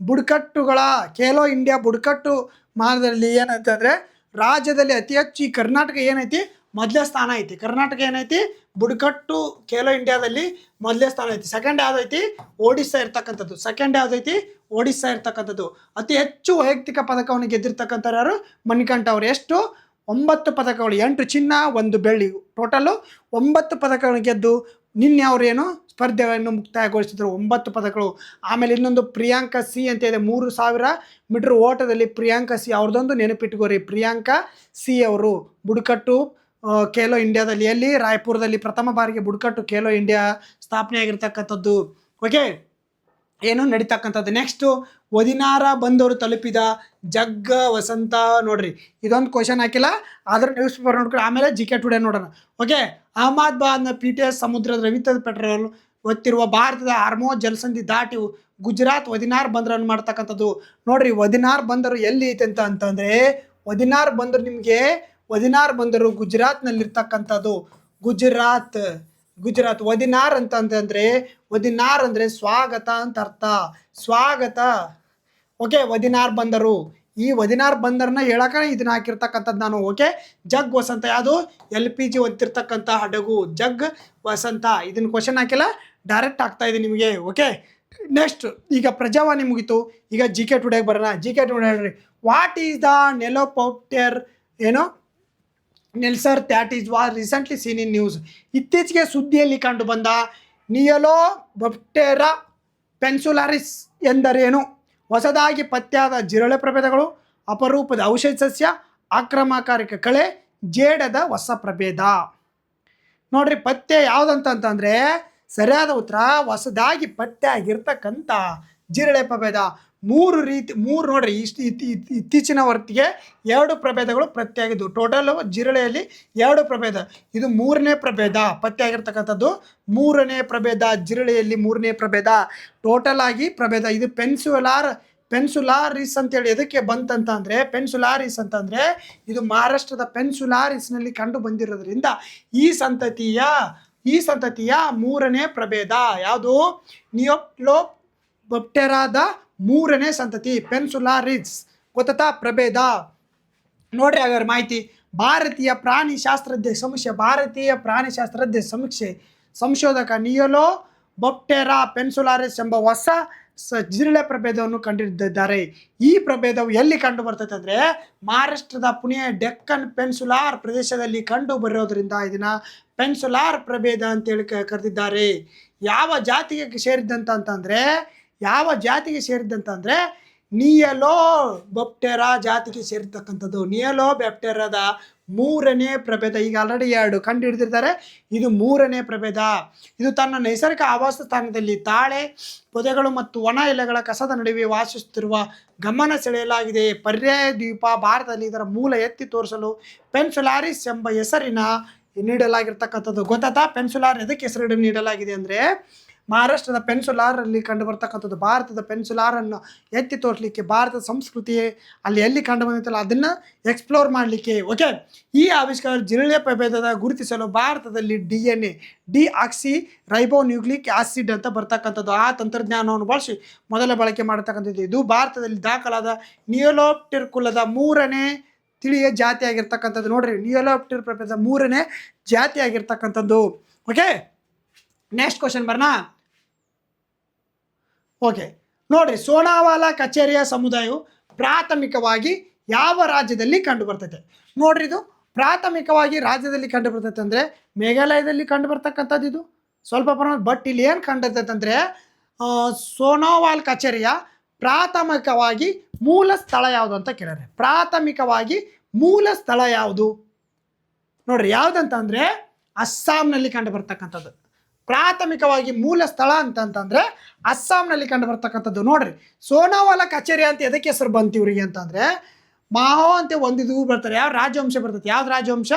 ಬುಡಕಟ್ಟುಗಳ ಖೇಲೋ ಇಂಡಿಯಾ ಬುಡಕಟ್ಟು ಮಾದರಿಯಲ್ಲಿ ಏನಂತಂದರೆ ರಾಜ್ಯದಲ್ಲಿ ಅತಿ ಹೆಚ್ಚು ಈ ಕರ್ನಾಟಕ ಏನೈತಿ ಮೊದಲೇ ಸ್ಥಾನ ಐತಿ. ಕರ್ನಾಟಕ ಏನೈತಿ ಬುಡಕಟ್ಟು ಖೇಲೋ ಇಂಡಿಯಾದಲ್ಲಿ ಮೊದಲೇ ಸ್ಥಾನ ಐತಿ. ಸೆಕೆಂಡ್ ಯಾವುದೈತಿ? ಒಡಿಸ್ಸಾ ಇರ್ತಕ್ಕಂಥದ್ದು. ಒಡಿಸ್ಸಾ ಇರ್ತಕ್ಕಂಥದ್ದು. ಅತಿ ಹೆಚ್ಚು ವೈಯಕ್ತಿಕ ಪದಕವನ್ನು ಗೆದ್ದಿರ್ತಕ್ಕಂಥ ಯಾರು? ಮಣಿಕಂಠ ಅವರು. ಎಷ್ಟು? 9 ಪದಕಗಳು, 8 ಚಿನ್ನ 1 ಬೆಳ್ಳಿ, ಟೋಟಲು 9 ಪದಕಗಳನ್ನು ಗೆದ್ದು ನಿನ್ನೆ ಅವರೇನು ಸ್ಪರ್ಧೆಯನ್ನು ಮುಕ್ತಾಯಗೊಳಿಸಿದ್ರು, 9 ಪದಕಗಳು. ಆಮೇಲೆ ಇನ್ನೊಂದು ಪ್ರಿಯಾಂಕಾ ಸಿ ಅಂತ ಇದೆ, 3000 ಮೀಟರ್ ಓಟದಲ್ಲಿ ಪ್ರಿಯಾಂಕಾ ಸಿ ಅವ್ರದ್ದೊಂದು ನೆನಪಿಟ್ಕೋರಿ. ಪ್ರಿಯಾಂಕಾ ಸಿ ಅವರು ಬುಡಕಟ್ಟು ಖೇಲೋ ಇಂಡಿಯಾದಲ್ಲಿ, ಎಲ್ಲಿ ರಾಯ್ಪುರದಲ್ಲಿ ಪ್ರಥಮ ಬಾರಿಗೆ ಬುಡಕಟ್ಟು ಖೇಲೋ ಇಂಡಿಯಾ ಸ್ಥಾಪನೆ ಆಗಿರ್ತಕ್ಕಂಥದ್ದು. ಓಕೆ, ಏನು ನಡೀತಕ್ಕಂಥದ್ದು. ನೆಕ್ಸ್ಟು ವದಿನಾರ ಬಂದವರು ತಲುಪಿದ ಜಗ್ಗ ವಸಂತ. ನೋಡ್ರಿ, ಇದೊಂದು ಕ್ವಶನ್ ಹಾಕಿಲ್ಲ, ಆದ್ರೆ ನ್ಯೂಸ್ ಪೇಪರ್ ನೋಡ್ಕೊಂಡು ಆಮೇಲೆ GK ಟುಡೇ ನೋಡೋಣ. ಓಕೆ, ಅಹಮದಾಬಾದ್ನ PTS ಸಮುದ್ರದ ರವಿತ ಪೆಟ್ರೋಲ್ ಒತ್ತಿರುವ ಭಾರತದ ಹಾರ್ಮೋಜ್ ಜಲಸಂಧಿ ದಾಟಿ ಗುಜರಾತ್ ವದಿನಾರ್ ಬಂದರನ್ನು ಮಾಡ್ತಕ್ಕಂಥದ್ದು. ನೋಡ್ರಿ, ವದಿನಾರ್ ಬಂದರು ಎಲ್ಲಿ ಐತೆ ಅಂತಂದರೆ, ವದಿನಾರ್ ಬಂದರು ನಿಮಗೆ, ವದಿನಾರ್ ಬಂದರು ಗುಜರಾತ್ನಲ್ಲಿರ್ತಕ್ಕಂಥದ್ದು. ಗುಜರಾತ್ ವದಿನಾರ್ ಅಂತಂದ್ರೆ, ವದಿನಾರ್ ಅಂದರೆ ಸ್ವಾಗತ ಅಂತ ಅರ್ಥ, ಸ್ವಾಗತ. ಓಕೆ, ವದಿನಾರ್ ಬಂದರು, ಈ ವದಿನಾರ್ ಬಂದರನ್ನ ಹೇಳಕ ಇದನ್ನ ಹಾಕಿರ್ತಕ್ಕಂಥದ್ದು ನಾನು. ಓಕೆ, ಜಗ್ ವಸಂತ ಯಾವುದು, LPG ಒತ್ತಿರ್ತಕ್ಕಂಥ ಹಡಗು, ಜಗ್ ವಸಂತ. ಇದನ್ನ ಕ್ವಶನ್ ಹಾಕಿಲ್ಲ, ಡೈರೆಕ್ಟ್ ಆಗ್ತಾ ಇದೆ ನಿಮಗೆ. ಓಕೆ, ನೆಕ್ಸ್ಟ್ ಈಗ ಪ್ರಜಾವಾಣಿ ಮುಗೀತು, ಈಗ GK ಟುಡೇಗೆ ಬರೋಣ. GK ಟುಡೇ ಹೇಳ್ರಿ, ವಾಟ್ ಈಸ್ ದ ನೆಲೋಪಾಪ್ಟರ್, ಏನೋ ನೆಲ್ಸರ್ that is was recently seen in news. ಇತ್ತೀಚೆಗೆ ಸುದ್ದಿಯಲ್ಲಿ ಕಂಡು ಬಂದ ನಿಯೋಲೋಬಪ್ಟೆರಾ ಪೆನ್ಸುಲಾರಿಸ್ ಎಂದರೇನು? ಹೊಸದಾಗಿ ಪತ್ತೆಯಾದ ಜಿರಳೆ ಪ್ರಭೇದಗಳು, ಅಪರೂಪದ ಔಷಧ ಸಸ್ಯ, ಆಕ್ರಮಣಕಾರಿ ಕಳೆ, ಜೇಡದ ಹೊಸ ಪ್ರಭೇದ. ನೋಡ್ರಿ, ಪತ್ತೆ ಯಾವುದಂತಂದ್ರೆ ಸರಿಯಾದ ಉತ್ತರ ಹೊಸದಾಗಿ ಪತ್ತೆ ಆಗಿರ್ತಕ್ಕಂಥ ಜಿರಳೆ ಪ್ರಭೇದ. ಮೂರು ನೋಡ್ರಿ, ಇತ್ತೀಚಿನ ಹೊತ್ತಿಗೆ 2 ಪ್ರಭೇದಗಳು ಪತ್ತೆಯಾಗಿದ್ದು. ಟೋಟಲ್ ಜಿರಳೆಯಲ್ಲಿ 2 ಪ್ರಭೇದ, ಇದು 3ನೇ ಪ್ರಭೇದ ಪತ್ತೆಯಾಗಿರ್ತಕ್ಕಂಥದ್ದು. 3ನೇ ಪ್ರಭೇದ ಜಿರಳೆಯಲ್ಲಿ 3ನೇ ಪ್ರಭೇದ. ಟೋಟಲ್ ಆಗಿ ಪ್ರಭೇದ ಇದು ಪೆನ್ಸುಲಾರಿಸ್ ಅಂತೇಳಿ ಎದಕ್ಕೆ ಬಂತಂತಂದರೆ, ಪೆನ್ಸುಲಾರಿಸ್ ಅಂತಂದರೆ ಇದು ಮಹಾರಾಷ್ಟ್ರದ ಪೆನ್ಸುಲಾರಿಸ್ನಲ್ಲಿ ಕಂಡು ಬಂದಿರೋದ್ರಿಂದ ಈ ಸಂತತಿಯ 3ನೇ ಪ್ರಭೇದ ಯಾವುದು? ನಿಯೋಲೋಬಪ್ಟೆರಾದ 3ನೇ ಸಂತತಿ ಪೆನ್ಸುಲಾರಿಸ್. ಗೊತ್ತಾ ಪ್ರಭೇದ? ನೋಡ್ರಿ ಹಾಗಾದ್ರೆ ಮಾಹಿತಿ. ಭಾರತೀಯ ಪ್ರಾಣಿಶಾಸ್ತ್ರಜ್ಞ ಸಮೀಕ್ಷೆ ಸಂಶೋಧಕ ನಿಯೋಲೋಬಪ್ಟೆರಾ ಪೆನ್ಸುಲಾರಿಸ್ ಎಂಬ ಹೊಸ ಜಿರಳೆ ಪ್ರಭೇದವನ್ನು ಕಂಡುಹಿಡಿದಿದ್ದಾರೆ. ಈ ಪ್ರಭೇದವು ಎಲ್ಲಿ ಕಂಡು ಬರ್ತೈತೆ ಅಂದರೆ, ಮಹಾರಾಷ್ಟ್ರದ ಪುಣೆಯ ಡೆಕ್ಕನ್ ಪೆನ್ಸುಲಾರ್ ಪ್ರದೇಶದಲ್ಲಿ ಕಂಡು ಬರೋದ್ರಿಂದ ಇದನ್ನ ಪೆನ್ಸುಲಾರ್ ಪ್ರಭೇದ ಅಂತೇಳಿ ಕರೆದಿದ್ದಾರೆ. ಯಾವ ಜಾತಿಗೆ ಸೇರಿದಂತಂದ್ರೆ ನಿಯೋಲೋಬಪ್ಟೆರಾ ಜಾತಿಗೆ ಸೇರಿರ್ತಕ್ಕಂಥದ್ದು. ನಿಯೋಲೋಬಪ್ಟೆರಾದ 3ನೇ ಪ್ರಭೇದ. ಈಗ ಆಲ್ರೆಡಿ 2 ಕಂಡು ಹಿಡಿದಿರ್ತಾರೆ, ಇದು 3ನೇ ಪ್ರಭೇದ. ಇದು ತನ್ನ ನೈಸರ್ಗಿಕ ಆವಾಸ ಸ್ಥಾನದಲ್ಲಿ ತಾಳೆ ಪೊದೆಗಳು ಮತ್ತು ಒಣ ಎಲೆಗಳ ಕಸದ ನಡುವೆ ವಾಸಿಸುತ್ತಿರುವ ಗಮನ ಸೆಳೆಯಲಾಗಿದೆ. ಪರ್ಯಾಯ ದ್ವೀಪ ಭಾರತದಲ್ಲಿ ಇದರ ಮೂಲ ಎತ್ತಿ ತೋರಿಸಲು ಪೆನ್ಸುಲಾರಿಸ್ ಎಂಬ ಹೆಸರಿನ ನೀಡಲಾಗಿರ್ತಕ್ಕಂಥದ್ದು. ಗೊತ್ತಾ ಪೆನ್ಸುಲಾರ್ ಎದಕ್ಕೆ ಹೆಸರು ನೀಡಲಾಗಿದೆ ಅಂದರೆ, ಮಹಾರಾಷ್ಟ್ರದ ಪೆನ್ಸುಲಾರಲ್ಲಿ ಕಂಡು ಬರ್ತಕ್ಕಂಥದ್ದು. ಭಾರತದ ಪೆನ್ಸುಲಾರನ್ನು ಎತ್ತಿ ತೋರಿಸಲಿಕ್ಕೆ, ಭಾರತದ ಸಂಸ್ಕೃತಿ ಅಲ್ಲಿ ಎಲ್ಲಿ ಕಂಡು ಬಂದಿತ್ತಲ್ಲ ಅದನ್ನು ಎಕ್ಸ್ಪ್ಲೋರ್ ಮಾಡಲಿಕ್ಕೆ. ಓಕೆ, ಈ ಆವಿಷ್ಕಾರ ಜಿರಳೆ ಪ್ರಭೇದದ ಗುರುತಿಸಲು ಭಾರತದಲ್ಲಿ DNA ಡಿಆಕ್ಸಿ ರೈಬೋನ್ಯೂಕ್ಲಿಕ್ ಆಸಿಡ್ ಅಂತ ಬರ್ತಕ್ಕಂಥದ್ದು, ಆ ತಂತ್ರಜ್ಞಾನವನ್ನು ಬಳಸಿ ಮೊದಲ ಬಳಕೆ ಮಾಡತಕ್ಕಂಥದ್ದು. ಇದು ಭಾರತದಲ್ಲಿ ದಾಖಲಾದ ನಿಯೋಲೋಪ್ಟೆರ್ ಕುಲದ 3ನೇ ತಿಳಿಯ ಜಾತಿ ಆಗಿರ್ತಕ್ಕಂಥದ್ದು. ನೋಡ್ರಿ, ನಿಯೋಲೋಪ್ಟೆರ್ ಪ್ರಭೇದ 3ನೇ ಜಾತಿ ಆಗಿರ್ತಕ್ಕಂಥದ್ದು. ಓಕೆ, ನೆಕ್ಸ್ಟ್ ಕ್ವಶನ್ ಬರೋಣ. ಓಕೆ, ನೋಡ್ರಿ, ಸೋನಾವಾಲಾ ಕಚೇರಿಯ ಸಮುದಾಯವು ಪ್ರಾಥಮಿಕವಾಗಿ ಯಾವ ರಾಜ್ಯದಲ್ಲಿ ಕಂಡು ಬರ್ತೈತೆ? ನೋಡ್ರಿ, ಇದು ಪ್ರಾಥಮಿಕವಾಗಿ ರಾಜ್ಯದಲ್ಲಿ ಕಂಡು ಬರ್ತೈತೆ ಅಂದರೆ ಮೇಘಾಲಯದಲ್ಲಿ ಕಂಡು ಬರ್ತಕ್ಕಂಥದ್ದು ಇದು ಸ್ವಲ್ಪ ಪ್ರಮಾಣ. ಬಟ್ ಇಲ್ಲಿ ಏನು ಕಂಡಿರ್ತೈತೆ ಅಂದರೆ, ಸೋನೋವಾಲ್ ಕಚೇರಿಯ ಪ್ರಾಥಮಿಕವಾಗಿ ಮೂಲ ಸ್ಥಳ ಯಾವುದು ಅಂತ ಕೇಳಿದ್ರೆ, ಪ್ರಾಥಮಿಕವಾಗಿ ಮೂಲ ಸ್ಥಳ ಯಾವುದು? ನೋಡ್ರಿ, ಯಾವುದಂತಂದರೆ ಅಸ್ಸಾಂನಲ್ಲಿ ಕಂಡು ಬರ್ತಕ್ಕಂಥದ್ದು. ಪ್ರಾಥಮಿಕವಾಗಿ ಮೂಲ ಸ್ಥಳ ಅಂತಂತಂದರೆ ಅಸ್ಸಾಂನಲ್ಲಿ ಕಂಡು ಬರ್ತಕ್ಕಂಥದ್ದು. ನೋಡ್ರಿ, ಸೋನಾವಾಲಾ ಕಚೇರಿ ಅಂತ ಎದಕ್ಕೆ ಹೆಸರು ಬಂತು ಇವರಿಗೆ ಅಂತಂದರೆ, ಮಾಹೋ ಅಂತ ಒಂದು ಇದು ಬರ್ತಾರೆ. ಯಾವ ರಾಜವಂಶ ಬರ್ತೈತೆ? ಯಾವ್ದು ರಾಜವಂಶ?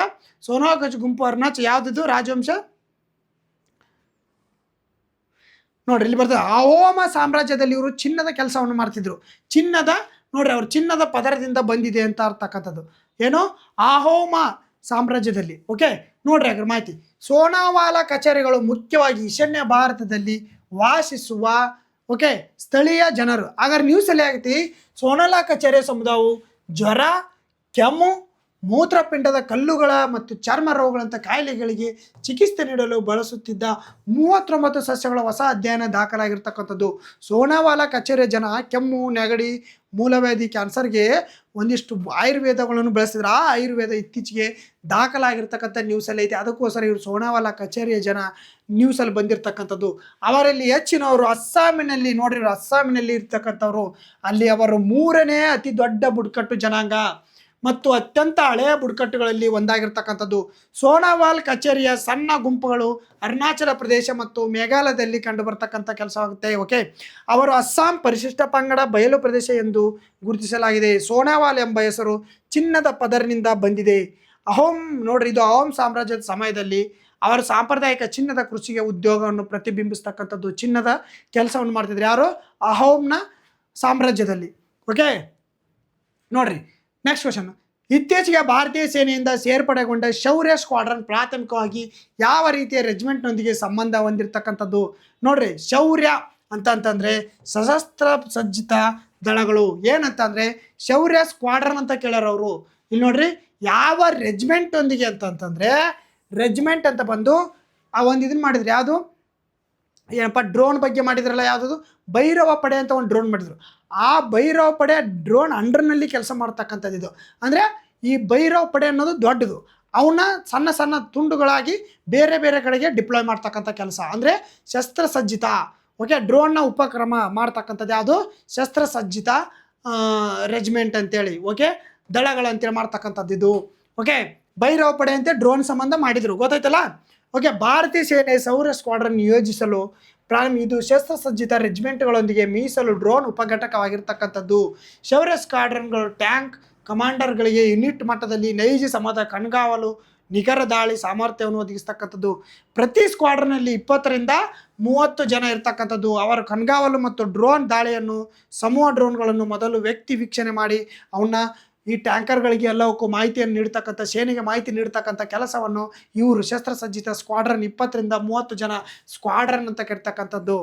ಸೋನೋವಾಲ್ ಗುಂಪು ಅರುಣಾಚಲ್ ಯಾವುದಿದು ರಾಜವಂಶ? ನೋಡ್ರಿ, ಇಲ್ಲಿ ಬರ್ತದೆ. ಅಹೋಮ ಸಾಮ್ರಾಜ್ಯದಲ್ಲಿ ಇವರು ಚಿನ್ನದ ಕೆಲಸವನ್ನು ಮಾಡ್ತಿದ್ರು. ನೋಡ್ರಿ, ಅವ್ರು ಚಿನ್ನದ ಪದರದಿಂದ ಬಂದಿದೆ ಅಂತ ಅರ್ಥಕ್ಕಂಥದ್ದು. ಏನು? ಅಹೋಮ ಸಾಮ್ರಾಜ್ಯದಲ್ಲಿ. ಓಕೆ, ನೋಡ್ರಿ ಅದ್ರ ಮಾಹಿತಿ. ಸೋನಾವಾಲಾ ಕಚೇರಿಗಳು ಮುಖ್ಯವಾಗಿ ಈಶಾನ್ಯ ಭಾರತದಲ್ಲಿ ವಾಸಿಸುವ ಸ್ಥಳೀಯ ಜನರು. ಹಾಗಾದ್ರೆ ನ್ಯೂಸಲ್ಲಿ ಆಗೈತಿ, ಸೋನಾವಾಲಾ ಕಚೇರಿಯ ಸಮುದಾಯವು ಜ್ವರ, ಕೆಮ್ಮು ಮೂತ್ರಪಿಂಡದ ಕಲ್ಲುಗಳ ಮತ್ತು ಚರ್ಮ ರೋಗಗಳಂಥ ಕಾಯಿಲೆಗಳಿಗೆ ಚಿಕಿತ್ಸೆ ನೀಡಲು ಬಳಸುತ್ತಿದ್ದ 39 ಸಸ್ಯಗಳ ಹೊಸ ಅಧ್ಯಯನ ದಾಖಲಾಗಿರ್ತಕ್ಕಂಥದ್ದು. ಸೋನಾವಾಲ ಕಚೇರಿಯ ಜನ ಕೆಮ್ಮು, ನೆಗಡಿ, ಮೂಲವ್ಯಾಧಿ, ಕ್ಯಾನ್ಸರ್ಗೆ ಒಂದಿಷ್ಟು ಆಯುರ್ವೇದಗಳನ್ನು ಬಳಸಿದ್ರು. ಆ ಆಯುರ್ವೇದ ಇತ್ತೀಚೆಗೆ ದಾಖಲಾಗಿರ್ತಕ್ಕಂಥ ನ್ಯೂಸಲ್ಲಿ ಐತೆ. ಅದಕ್ಕೋಸ್ಕರ ಇವರು ಸೋನಾವಾಲ ಕಚೇರಿಯ ಜನ ನ್ಯೂಸಲ್ಲಿ ಬಂದಿರತಕ್ಕಂಥದ್ದು. ಅವರಲ್ಲಿ ಹೆಚ್ಚಿನವರು ಅಸ್ಸಾಮಿನಲ್ಲಿ ನೋಡ್ರಿ, ಅಸ್ಸಾಮಿನಲ್ಲಿ ಇರ್ತಕ್ಕಂಥವ್ರು. ಅಲ್ಲಿ ಅವರು 3ನೇ ಅತಿ ದೊಡ್ಡ ಬುಡಕಟ್ಟು ಜನಾಂಗ ಮತ್ತು ಅತ್ಯಂತ ಹಳೆಯ ಬುಡಕಟ್ಟುಗಳಲ್ಲಿ ಒಂದಾಗಿರ್ತಕ್ಕಂಥದ್ದು. ಸೋನಾವಾಲ್ ಕಚೇರಿಯ ಸಣ್ಣ ಗುಂಪುಗಳು ಅರುಣಾಚಲ ಪ್ರದೇಶ ಮತ್ತು ಮೇಘಾಲಯದಲ್ಲಿ ಕಂಡುಬರ್ತಕ್ಕಂಥ ಕೆಲಸವಾಗುತ್ತೆ. ಓಕೆ, ಅವರು ಅಸ್ಸಾಂ ಪರಿಶಿಷ್ಟ ಪಂಗಡ ಬಯಲು ಪ್ರದೇಶ ಎಂದು ಗುರುತಿಸಲಾಗಿದೆ. ಸೋನಾವಾಲ್ ಎಂಬ ಹೆಸರು ಚಿನ್ನದ ಪದರಿನಿಂದ ಬಂದಿದೆ. ಅಹೋಂ ನೋಡ್ರಿ, ಇದು ಅಹೋಂ ಸಾಮ್ರಾಜ್ಯದ ಸಮಯದಲ್ಲಿ ಅವರು ಸಾಂಪ್ರದಾಯಿಕ ಚಿನ್ನದ ಕೃಷಿಗೆ ಉದ್ಯೋಗವನ್ನು ಪ್ರತಿಬಿಂಬಿಸ್ತಕ್ಕಂಥದ್ದು. ಚಿನ್ನದ ಕೆಲಸವನ್ನು ಮಾಡ್ತಿದ್ರು ಯಾರು? ಅಹೋಂನ ಸಾಮ್ರಾಜ್ಯದಲ್ಲಿ. ಓಕೆ ನೋಡ್ರಿ, ನೆಕ್ಸ್ಟ್ ಕ್ವಶನ್. ಇತ್ತೀಚೆಗೆ ಭಾರತೀಯ ಸೇನೆಯಿಂದ ಸೇರ್ಪಡೆಗೊಂಡ ಶೌರ್ಯ ಸ್ಕ್ವಾಡ್ರನ್ ಪ್ರಾಥಮಿಕವಾಗಿ ಯಾವ ರೀತಿಯ ರೆಜಿಮೆಂಟ್ನೊಂದಿಗೆ ಸಂಬಂಧ ಹೊಂದಿರತಕ್ಕಂಥದ್ದು? ನೋಡ್ರಿ, ಶೌರ್ಯ ಅಂತಂದರೆ ಸಶಸ್ತ್ರ ಸಜ್ಜಿತ ದಳಗಳು. ಏನಂತಂದರೆ ಶೌರ್ಯ ಸ್ಕ್ವಾಡ್ರನ್ ಅಂತ ಕೇಳೋರವರು. ಇಲ್ಲಿ ನೋಡ್ರಿ, ಯಾವ ರೆಜಿಮೆಂಟೊಂದಿಗೆ ಅಂತಂತಂದರೆ ರೆಜಿಮೆಂಟ್ ಅಂತ ಬಂದು ಆ ಒಂದು ಇದನ್ನು ಮಾಡಿದ್ರು. ಯಾವುದು ಏನಪ್ಪ, ಡ್ರೋನ್ ಬಗ್ಗೆ ಮಾಡಿದ್ರಲ್ಲ, ಯಾವುದದು ಭೈರವ ಪಡೆ ಅಂತ ಒಂದು ಡ್ರೋನ್ ಮಾಡಿದ್ರು. ಆ ಭೈರವ ಪಡೆ ಡ್ರೋನ್ ಅಂಡರ್ನಲ್ಲಿ ಕೆಲಸ ಮಾಡ್ತಕ್ಕಂಥದ್ದು. ಇದು ಅಂದರೆ ಈ ಭೈರವ ಪಡೆ ಅನ್ನೋದು ದೊಡ್ಡದು, ಅವನ್ನ ಸಣ್ಣ ಸಣ್ಣ ತುಂಡುಗಳಾಗಿ ಬೇರೆ ಬೇರೆ ಕಡೆಗೆ ಡಿಪ್ಲಾಯ್ ಮಾಡ್ತಕ್ಕಂಥ ಕೆಲಸ ಅಂದರೆ ಶಸ್ತ್ರಸಜ್ಜಿತ. ಓಕೆ, ಡ್ರೋನ್ನ ಉಪಕ್ರಮ ಮಾಡ್ತಕ್ಕಂಥದ್ದು ಯಾವುದು? ಶಸ್ತ್ರಸಜ್ಜಿತ ರೆಜಿಮೆಂಟ್ ಅಂತೇಳಿ, ಓಕೆ, ದಳಗಳಂತೇಳಿ ಮಾಡ್ತಕ್ಕಂಥದ್ದು ಇದು. ಓಕೆ, ಭೈರವ ಪಡೆ ಅಂತ ಡ್ರೋನ್ ಸಂಬಂಧ ಮಾಡಿದರು, ಗೊತ್ತಾಯ್ತಲ್ಲ. ಓಕೆ, ಭಾರತೀಯ ಸೇನೆ ಶೌರ್ಯ ಸ್ಕ್ವಾಡ್ರನ್ ನಿಯೋಜಿಸಲು ಇದು ಶಸ್ತ್ರಸಜ್ಜಿತ ರೆಜಿಮೆಂಟ್ಗಳೊಂದಿಗೆ ಮೀಸಲು ಡ್ರೋನ್ ಉಪಘಟಕವಾಗಿರ್ತಕ್ಕಂಥದ್ದು. ಶೌರ್ಯ ಸ್ಕ್ವಾಡ್ರನ್ಗಳು ಟ್ಯಾಂಕ್ ಕಮಾಂಡರ್ಗಳಿಗೆ ಯೂನಿಟ್ ಮಟ್ಟದಲ್ಲಿ ನೈಜ ಸಮದ ಕಣ್ಗಾವಲು, ನಿಖರ ದಾಳಿ ಸಾಮರ್ಥ್ಯವನ್ನು ಒದಗಿಸ್ತಕ್ಕಂಥದ್ದು. ಪ್ರತಿ ಸ್ಕ್ವಾಡ್ರನ್ನಲ್ಲಿ 20 ರಿಂದ 30 ಜನ ಇರ್ತಕ್ಕಂಥದ್ದು. ಅವರು ಕಣ್ಗಾವಲು ಮತ್ತು ಡ್ರೋನ್ ದಾಳಿಯನ್ನು, ಸಮೂಹ ಡ್ರೋನ್ಗಳನ್ನು ಮೊದಲು ವ್ಯಕ್ತಿ ವೀಕ್ಷಣೆ ಮಾಡಿ ಅವನ್ನ ಈ ಟ್ಯಾಂಕರ್ಗಳಿಗೆ ಎಲ್ಲವಕ್ಕೂ ಮಾಹಿತಿಯನ್ನು ನೀಡ್ತಕ್ಕಂಥ, ಸೇನೆಗೆ ಮಾಹಿತಿ ನೀಡ್ತಕ್ಕಂಥ ಕೆಲಸವನ್ನು ಇವರು ಶಸ್ತ್ರಸಜ್ಜಿತ ಸ್ಕ್ವಾಡ್ರನ್ 20 ರಿಂದ 30 ಜನ ಸ್ಕ್ವಾಡ್ರನ್ ಅಂತ ಕರಿತಕ್ಕಂಥದ್ದು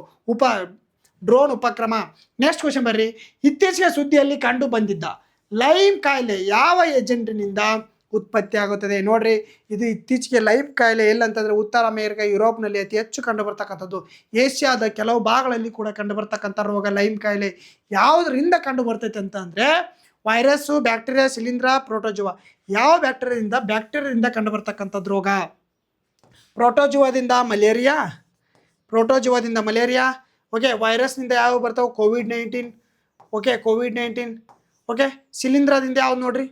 ಡ್ರೋನ್ ಉಪಕ್ರಮ. ನೆಕ್ಸ್ಟ್ ಕ್ವಶನ್ ಬರ್ರಿ. ಇತ್ತೀಚೆಗೆ ಸುದ್ದಿಯಲ್ಲಿ ಕಂಡು ಬಂದಿದ್ದ ಲೈಮ್ ಕಾಯಿಲೆ ಯಾವ ಏಜೆಂಟಿನಿಂದ ಉತ್ಪತ್ತಿ ಆಗುತ್ತದೆ? ನೋಡ್ರಿ, ಇದು ಇತ್ತೀಚೆಗೆ ಲೈಮ್ ಕಾಯಿಲೆ ಎಲ್ಲಂತಂದರೆ ಉತ್ತರ ಅಮೇರಿಕಾ, ಯುರೋಪ್ನಲ್ಲಿ ಅತಿ ಹೆಚ್ಚು ಕಂಡು ಬರ್ತಕ್ಕಂಥದ್ದು. ಏಷ್ಯಾದ ಕೆಲವು ಭಾಗಗಳಲ್ಲಿ ಕೂಡ ಕಂಡು ಬರ್ತಕ್ಕಂಥ ರೋಗ ಲೈಮ್ ಕಾಯಿಲೆ. ಯಾವುದರಿಂದ ಕಂಡು ಬರ್ತೈತೆ ಅಂತಂದರೆ ವೈರಸ್ಸು, ಬ್ಯಾಕ್ಟೀರಿಯಾ, ಶಿಲೀಂಧ್ರ, ಪ್ರೋಟೋಜುವಾ. ಯಾವ ಬ್ಯಾಕ್ಟೀರಿಯಾದಿಂದ ಕಂಡು ಬರ್ತಕ್ಕಂಥದ್ದು ರೋಗ? ಪ್ರೋಟೋಜುವಾದಿಂದ ಮಲೇರಿಯಾ. ಓಕೆ, ವೈರಸ್ನಿಂದ ಯಾವ ಬರ್ತಾವೆ? ಕೋವಿಡ್-19. Okay, COVID-19. ಓಕೆ, ಶಿಲೀಂಧ್ರದಿಂದ ಯಾವ್ದು ನೋಡ್ರಿ?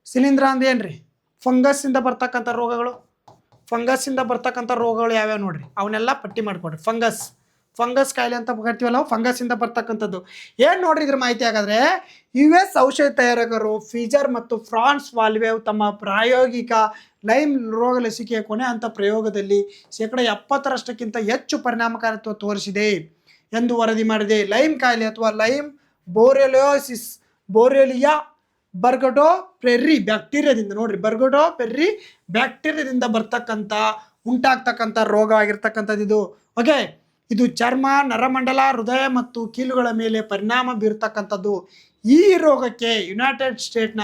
ಶಿಲೀಂಧ್ರ ಅಂದ್ರೆ ಏನ್ರಿ? ಫಂಗಸ್ಸಿಂದ ಬರ್ತಕ್ಕಂಥ ರೋಗಗಳು. ಫಂಗಸ್ಸಿಂದ ಬರ್ತಕ್ಕಂಥ ರೋಗಗಳು ಯಾವ್ಯಾವ ನೋಡ್ರಿ, ಅವನ್ನೆಲ್ಲ ಪಟ್ಟಿ ಮಾಡಿಕೊಡ್ರಿ. ಫಂಗಸ್ ಕಾಯಿಲೆ ಅಂತ ಕರಿತೀವಲ್ಲ, ಫಂಗಸ್ಸಿಂದ ಬರ್ತಕ್ಕಂಥದ್ದು. ಏನು ನೋಡ್ರಿ ಇದ್ರ ಮಾಹಿತಿ? ಹಾಗಾದರೆ US ಔಷಧ ತಯಾರಕರು ಫಿಜರ್ ಮತ್ತು ಫ್ರಾನ್ಸ್ ವಾಲ್ವೇವ್ ತಮ್ಮ ಪ್ರಾಯೋಗಿಕ ಲೈಮ್ ರೋಗ ಲಸಿಕೆಯ ಕೊನೆ ಹಂತ ಪ್ರಯೋಗದಲ್ಲಿ 70% ಹೆಚ್ಚು ಪರಿಣಾಮಕಾರಿತ್ವ ತೋರಿಸಿದೆ ಎಂದು ವರದಿ ಮಾಡಿದೆ. ಲೈಮ್ ಕಾಯಿಲೆ ಅಥವಾ ಲೈಮ್ ಬೋರೆಲಿಯಾ ಬರ್ಗಡೋ ಪೆರ್ರಿ ಬ್ಯಾಕ್ಟೀರಿಯಾದಿಂದ, ನೋಡ್ರಿ, ಬರ್ಗಡೋ ಪೆರ್ರಿ ಬ್ಯಾಕ್ಟೀರಿಯಾದಿಂದ ಉಂಟಾಗ್ತಕ್ಕಂಥ ರೋಗ ಆಗಿರ್ತಕ್ಕಂಥದ್ದು ಇದು. ಓಕೆ, ಇದು ಚರ್ಮ, ನರಮಂಡಲ, ಹೃದಯ ಮತ್ತು ಕೀಲುಗಳ ಮೇಲೆ ಪರಿಣಾಮ ಬೀರ್ತಕ್ಕಂಥದ್ದು. ಈ ರೋಗಕ್ಕೆ ಯುನೈಟೆಡ್ ಸ್ಟೇಟ್ನ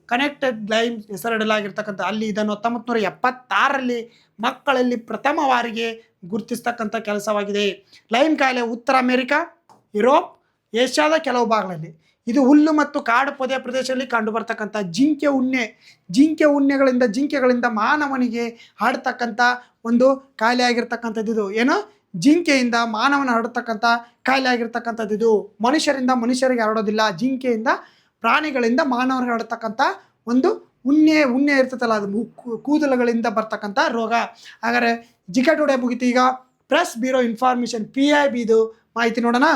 ಕನೆಕ್ಟೆಡ್ ಲೈಮ್ ಹೆಸರಿಡಲಾಗಿರ್ತಕ್ಕಂಥ, ಅಲ್ಲಿ ಇದನ್ನು 1976ರಲ್ಲಿ ಮಕ್ಕಳಲ್ಲಿ ಪ್ರಥಮವಾರಿಗೆ ಗುರುತಿಸ್ತಕ್ಕಂಥ ಕೆಲಸವಾಗಿದೆ. ಲೈಮ್ ಕಾಯಿಲೆ ಉತ್ತರ ಅಮೆರಿಕ, ಯುರೋಪ್, ಏಷ್ಯಾದ ಕೆಲವು ಭಾಗಗಳಲ್ಲಿ. ಇದು ಹುಲ್ಲು ಮತ್ತು ಕಾಡು ಪೊದೆ ಪ್ರದೇಶದಲ್ಲಿ ಕಂಡು ಬರ್ತಕ್ಕಂಥ ಜಿಂಕೆಗಳಿಂದ ಮಾನವನಿಗೆ ಹರಡ್ತಕ್ಕಂಥ ಒಂದು ಕಾಯಿಲೆ ಆಗಿರ್ತಕ್ಕಂಥದ್ದು ಇದು. ಏನು? ಜಿಂಕೆಯಿಂದ ಮಾನವನ ಹರಡ್ತಕ್ಕಂಥ ಕಾಯಿಲೆ ಆಗಿರ್ತಕ್ಕಂಥದ್ದು ಇದು. ಮನುಷ್ಯರಿಗೆ ಹರಡೋದಿಲ್ಲ, ಜಿಂಕೆಯಿಂದ ಪ್ರಾಣಿಗಳಿಂದ ಮಾನವರಿಗೆ ಹರಡ್ತಕ್ಕಂಥ ಒಂದು ಉಣ್ಣೆ ಇರ್ತದಲ್ಲ, ಅದು ಕೂದಲುಗಳಿಂದ ಬರ್ತಕ್ಕಂಥ ರೋಗ. ಹಾಗಾದರೆ ಜಿಕೆಟುಡೆ ಮುಗಿತು. ಈಗ ಪ್ರೆಸ್ ಬ್ಯೂರೋ ಇನ್ಫಾರ್ಮೇಷನ್ PIBದು ಮಾಹಿತಿ ನೋಡೋಣ.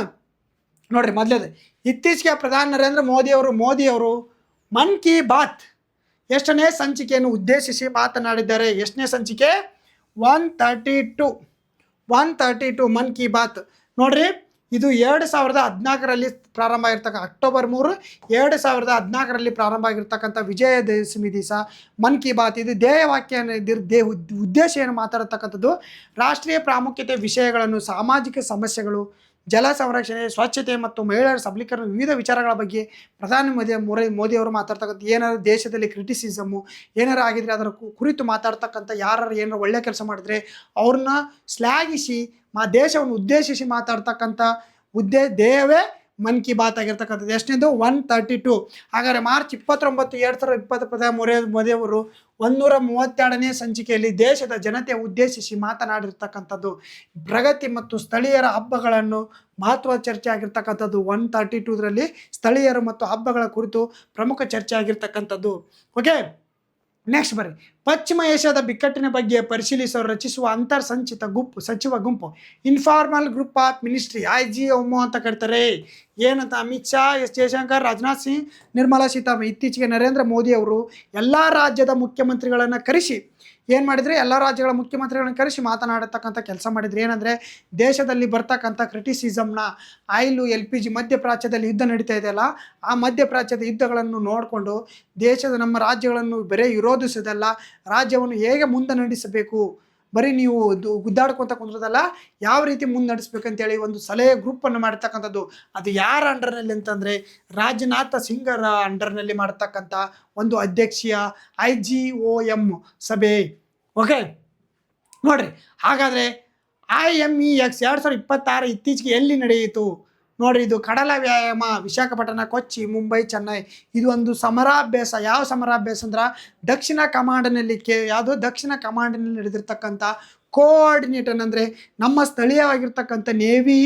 ನೋಡ್ರಿ, ಮೊದಲೇದು ಇತ್ತೀಚೆಗೆ ಪ್ರಧಾನಿ ನರೇಂದ್ರ ಮೋದಿಯವರು ಮನ್ ಕಿ ಬಾತ್ ಎಷ್ಟನೇ ಸಂಚಿಕೆಯನ್ನು ಉದ್ದೇಶಿಸಿ ಮಾತನಾಡಿದ್ದಾರೆ? ಎಷ್ಟನೇ ಸಂಚಿಕೆ? 132 ಮನ್ ಕಿ ಬಾತ್. ನೋಡ್ರಿ, ಇದು 2014ರಲ್ಲಿ ಪ್ರಾರಂಭ ಆಗಿರ್ತಕ್ಕ ಅಕ್ಟೋಬರ್ 3, 2014ರಲ್ಲಿ ಪ್ರಾರಂಭ ಆಗಿರ್ತಕ್ಕಂಥ ವಿಜಯದಶಮಿ ದಿವಸ ಮನ್ ಕಿ ಬಾತ್. ಇದು ಧ್ಯೇಯವಾಕ್ಯ ಉದ್ದೇಶ ಏನು ಮಾತಾಡತಕ್ಕಂಥದ್ದು? ರಾಷ್ಟ್ರೀಯ ಪ್ರಾಮುಖ್ಯತೆ ವಿಷಯಗಳನ್ನು, ಸಾಮಾಜಿಕ ಸಮಸ್ಯೆಗಳು, ಜಲ ಸಂರಕ್ಷಣೆ, ಸ್ವಚ್ಛತೆ ಮತ್ತು ಮಹಿಳೆಯರ ಸಬಲೀಕರಣ ವಿವಿಧ ವಿಚಾರಗಳ ಬಗ್ಗೆ ಪ್ರಧಾನಿ ಮೋದಿಯವರು ಮಾತಾಡ್ತಕ್ಕಂಥ ಏನಾದ್ರು ದೇಶದಲ್ಲಿ ಕ್ರಿಟಿಸಿಸಮು ಏನಾರು ಆಗಿದ್ರೆ ಅದರ ಕುರಿತು ಮಾತಾಡ್ತಕ್ಕಂಥ ಯಾರು ಏನಾರು ಒಳ್ಳೆ ಕೆಲಸ ಮಾಡಿದ್ರೆ ಅವ್ರನ್ನ ಶ್ಲಾಘಿಸಿ ದೇಶವನ್ನು ಉದ್ದೇಶಿಸಿ ಮಾತಾಡ್ತಕ್ಕಂಥ ಧ್ಯೇಯವೇ ಮನ್ ಕಿ ಬಾತ್ ಆಗಿರ್ತಕ್ಕಂಥದ್ದು. ಎಷ್ಟನೇದು 132. ಹಾಗಾದರೆ ಮಾರ್ಚ್ 29, 2020 ಪ್ರಧಾನಿ ಮೋದಿಯವರು 132ನೇ ಸಂಚಿಕೆಯಲ್ಲಿ ದೇಶದ ಜನತೆಯ ಉದ್ದೇಶಿಸಿ ಮಾತನಾಡಿರ್ತಕ್ಕಂಥದ್ದು. ಪ್ರಗತಿ ಮತ್ತು ಸ್ಥಳೀಯರ ಹಬ್ಬಗಳನ್ನು ಮಹತ್ವದ ಚರ್ಚೆ ಆಗಿರ್ತಕ್ಕಂಥದ್ದು. 132ರಲ್ಲಿ ಸ್ಥಳೀಯರು ಮತ್ತು ಹಬ್ಬಗಳ ಕುರಿತು ಪ್ರಮುಖ ಚರ್ಚೆ ಆಗಿರ್ತಕ್ಕಂಥದ್ದು. ಓಕೆ, ನೆಕ್ಸ್ಟ್ ಬರ್ರಿ. ಪಶ್ಚಿಮ ಏಷ್ಯಾದ ಬಿಕ್ಕಟ್ಟಿನ ಬಗ್ಗೆ ಪರಿಶೀಲಿಸಲು ರಚಿಸುವ ಅಂತರ್ ಸಚಿವ ಗುಂಪು informal group of ministry IGMO ಅಂತ ಕರೀತಾರೆ. ಏನಂತ ಅಮಿತ್ ಶಾ, ಎಸ್ ಜಯಶಂಕರ್, ರಾಜನಾಥ್ ಸಿಂಗ್, ನಿರ್ಮಲಾ ಸೀತಾರಾಮನ್ ಇತ್ತೀಚೆಗೆ ನರೇಂದ್ರ ಮೋದಿ ಅವರು ಎಲ್ಲ ರಾಜ್ಯದ ಮುಖ್ಯಮಂತ್ರಿಗಳನ್ನು ಕರೆಸಿ ಏನು ಮಾಡಿದರೆ ಎಲ್ಲ ರಾಜ್ಯಗಳ ಮುಖ್ಯಮಂತ್ರಿಗಳನ್ನು ಕರೆಸಿ ಮಾತನಾಡತಕ್ಕಂಥ ಕೆಲಸ ಮಾಡಿದರೆ ಏನಂದರೆ ದೇಶದಲ್ಲಿ ಬರ್ತಕ್ಕಂಥ ಕ್ರಿಟಿಸಿಸಮ್ನ ಆಯಿಲು LPG ಮಧ್ಯಪ್ರಾಚ್ಯದಲ್ಲಿ ಯುದ್ಧ ನಡೀತಾ ಇದೆಯಲ್ಲ ಆ ಮಧ್ಯಪ್ರಾಚ್ಯದ ಯುದ್ಧಗಳನ್ನು ನೋಡಿಕೊಂಡು ದೇಶದ ನಮ್ಮ ರಾಜ್ಯಗಳನ್ನು ಬರೀ ವಿರೋಧಿಸೋದಲ್ಲ, ರಾಜ್ಯವನ್ನು ಹೇಗೆ ಮುಂದೆ ನಡೆಸಬೇಕು, ಬರೀ ನೀವು ಗುದ್ದಾಡ್ಕೊತ ಕುಂದ್ರದಲ್ಲ ಯಾವ ರೀತಿ ಮುಂದೆ ನಡೆಸ್ಬೇಕಂತೇಳಿ ಒಂದು ಸಲಹೆ ಗ್ರೂಪನ್ನು ಮಾಡ್ತಕ್ಕಂಥದ್ದು. ಅದು ಯಾರ ಅಂಡರ್ನಲ್ಲಿ ಅಂತಂದರೆ ರಾಜನಾಥ ಸಿಂಗರ ಅಂಡರ್ನಲ್ಲಿ ಮಾಡ್ತಕ್ಕಂಥ ಒಂದು ಅಧ್ಯಕ್ಷೀಯ IGOM ಸಭೆ. ಓಕೆ ನೋಡಿರಿ, ಹಾಗಾದರೆ IMEX 2026 ಇತ್ತೀಚೆಗೆ ಎಲ್ಲಿ ನಡೆಯಿತು ನೋಡಿರಿ. ಇದು ಕಡಲ ವ್ಯಾಯಾಮ ವಿಶಾಖಪಟ್ಟಣ, ಕೊಚ್ಚಿ, ಮುಂಬೈ, ಚೆನ್ನೈ. ಇದು ಒಂದು ಸಮರಾಭ್ಯಾಸ. ಯಾವ ಸಮರಾಭ್ಯಾಸ ಅಂದ್ರೆ ದಕ್ಷಿಣ ಕಮಾಂಡ್ನಲ್ಲಿ ದಕ್ಷಿಣ ಕಮಾಂಡ್ನಲ್ಲಿ ನಡೆದಿರ್ತಕ್ಕಂಥ ಕೋಆರ್ಡಿನೇಟರ್ ಅಂದರೆ ನಮ್ಮ ಸ್ಥಳೀಯವಾಗಿರ್ತಕ್ಕಂಥ ನೇವಿ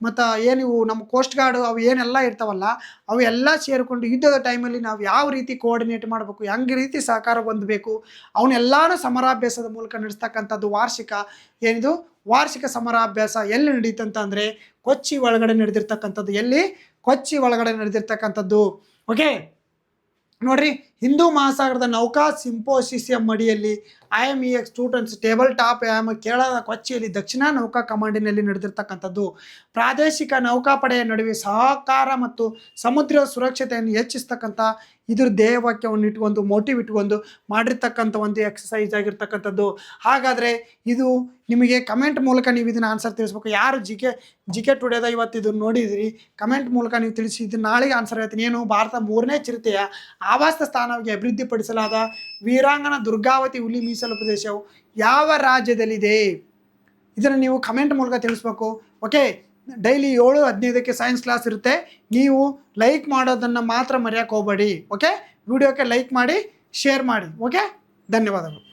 ಮತ್ತು ಏನು ನಮ್ಮ ಕೋಸ್ಟ್ ಗಾರ್ಡು ಅವು ಏನೆಲ್ಲ ಇರ್ತಾವಲ್ಲ ಅವು ಎಲ್ಲ ಸೇರಿಕೊಂಡು ಯುದ್ಧದ ಟೈಮಲ್ಲಿ ನಾವು ಯಾವ ರೀತಿ ಕೋಆರ್ಡಿನೇಟ್ ಮಾಡಬೇಕು, ಹೆಂಗೆ ರೀತಿ ಸಹಕಾರ ಹೊಂದಬೇಕು ಅವನ್ನೆಲ್ಲನೂ ಸಮರಾಭ್ಯಾಸದ ಮೂಲಕ ನಡೆಸ್ತಕ್ಕಂಥದ್ದು ವಾರ್ಷಿಕ ಸಮರಾಭ್ಯಾಸ ಎಲ್ಲಿ ನಡೀತಂತ ಅಂದರೆ ಕೊಚ್ಚಿ ಒಳಗಡೆ ನಡೆದಿರ್ತಕ್ಕಂಥದ್ದು. ಎಲ್ಲಿ? ಕೊಚ್ಚಿ ಒಳಗಡೆ ನಡೆದಿರ್ತಕ್ಕಂಥದ್ದು. ಓಕೆ ನೋಡ್ರಿ, ಹಿಂದೂ ಮಹಾಸಾಗರದ ನೌಕಾ ಸಿಂಪೋಸಿಯಂ ಅಡಿಯಲ್ಲಿ IMEX ಸ್ಟೂಡೆಂಟ್ಸ್ ಟೇಬಲ್ ಟಾಪ್ ವ್ಯಾಯಾಮ ಕೇರಳದ ಕೊಚ್ಚಿಯಲ್ಲಿ ದಕ್ಷಿಣ ನೌಕಾ ಕಮಾಂಡಿನಲ್ಲಿ ನಡೆದಿರ್ತಕ್ಕಂಥದ್ದು. ಪ್ರಾದೇಶಿಕ ನೌಕಾಪಡೆಯ ನಡುವೆ ಸಹಕಾರ ಮತ್ತು ಸಮುದ್ರ ಸುರಕ್ಷತೆಯನ್ನು ಹೆಚ್ಚಿಸ್ತಕ್ಕಂಥ ಇದ್ರ ಧ್ಯೇಯವಾಕ್ಯವನ್ನು ಇಟ್ಕೊಂಡು ಮೋಟಿವ್ ಇಟ್ಕೊಂಡು ಮಾಡಿರ್ತಕ್ಕಂಥ ಒಂದು ಎಕ್ಸಸೈಸ್ ಆಗಿರ್ತಕ್ಕಂಥದ್ದು. ಹಾಗಾದರೆ ಇದು ನಿಮಗೆ ಕಮೆಂಟ್ ಮೂಲಕ ನೀವು ಇದನ್ನು ಆನ್ಸರ್ ತಿಳಿಸ್ಬೇಕು. ಯಾರು ಜಿ ಕೆ ಟುಡೇದ ಇವತ್ತು ಇದನ್ನು ನೋಡಿದಿರಿ ಕಮೆಂಟ್ ಮೂಲಕ ನೀವು ತಿಳಿಸಿ. ಇದು ನಾಳೆಗೆ ಆನ್ಸರ್ ಹೇಳ್ತೀನಿ. ಏನು? ಭಾರತ 3ನೇ ಚಿರತೆಯ ಆವಾಸ ಸ್ಥಾನವಾಗಿ ಅಭಿವೃದ್ಧಿಪಡಿಸಲಾದ ವೀರಾಂಗನ ದುರ್ಗಾವತಿ ಹುಲಿ ಮೀಸಲು ಪ್ರದೇಶವು ಯಾವ ರಾಜ್ಯದಲ್ಲಿದೆ? ಇದನ್ನು ನೀವು ಕಮೆಂಟ್ ಮೂಲಕ ತಿಳಿಸ್ಬೇಕು. ಓಕೆ, ಡೈಲಿ 7:15ಕ್ಕೆ ಸೈನ್ಸ್ ಕ್ಲಾಸ್ ಇರುತ್ತೆ. ನೀವು ಲೈಕ್ ಮಾಡೋದನ್ನು ಮಾತ್ರ ಮರೆಯೋಕ್ಕೆ ಹೋಗಬೇಡಿ. ಓಕೆ, ವಿಡಿಯೋಕ್ಕೆ ಲೈಕ್ ಮಾಡಿ, ಶೇರ್ ಮಾಡಿ. ಓಕೆ, ಧನ್ಯವಾದಗಳು.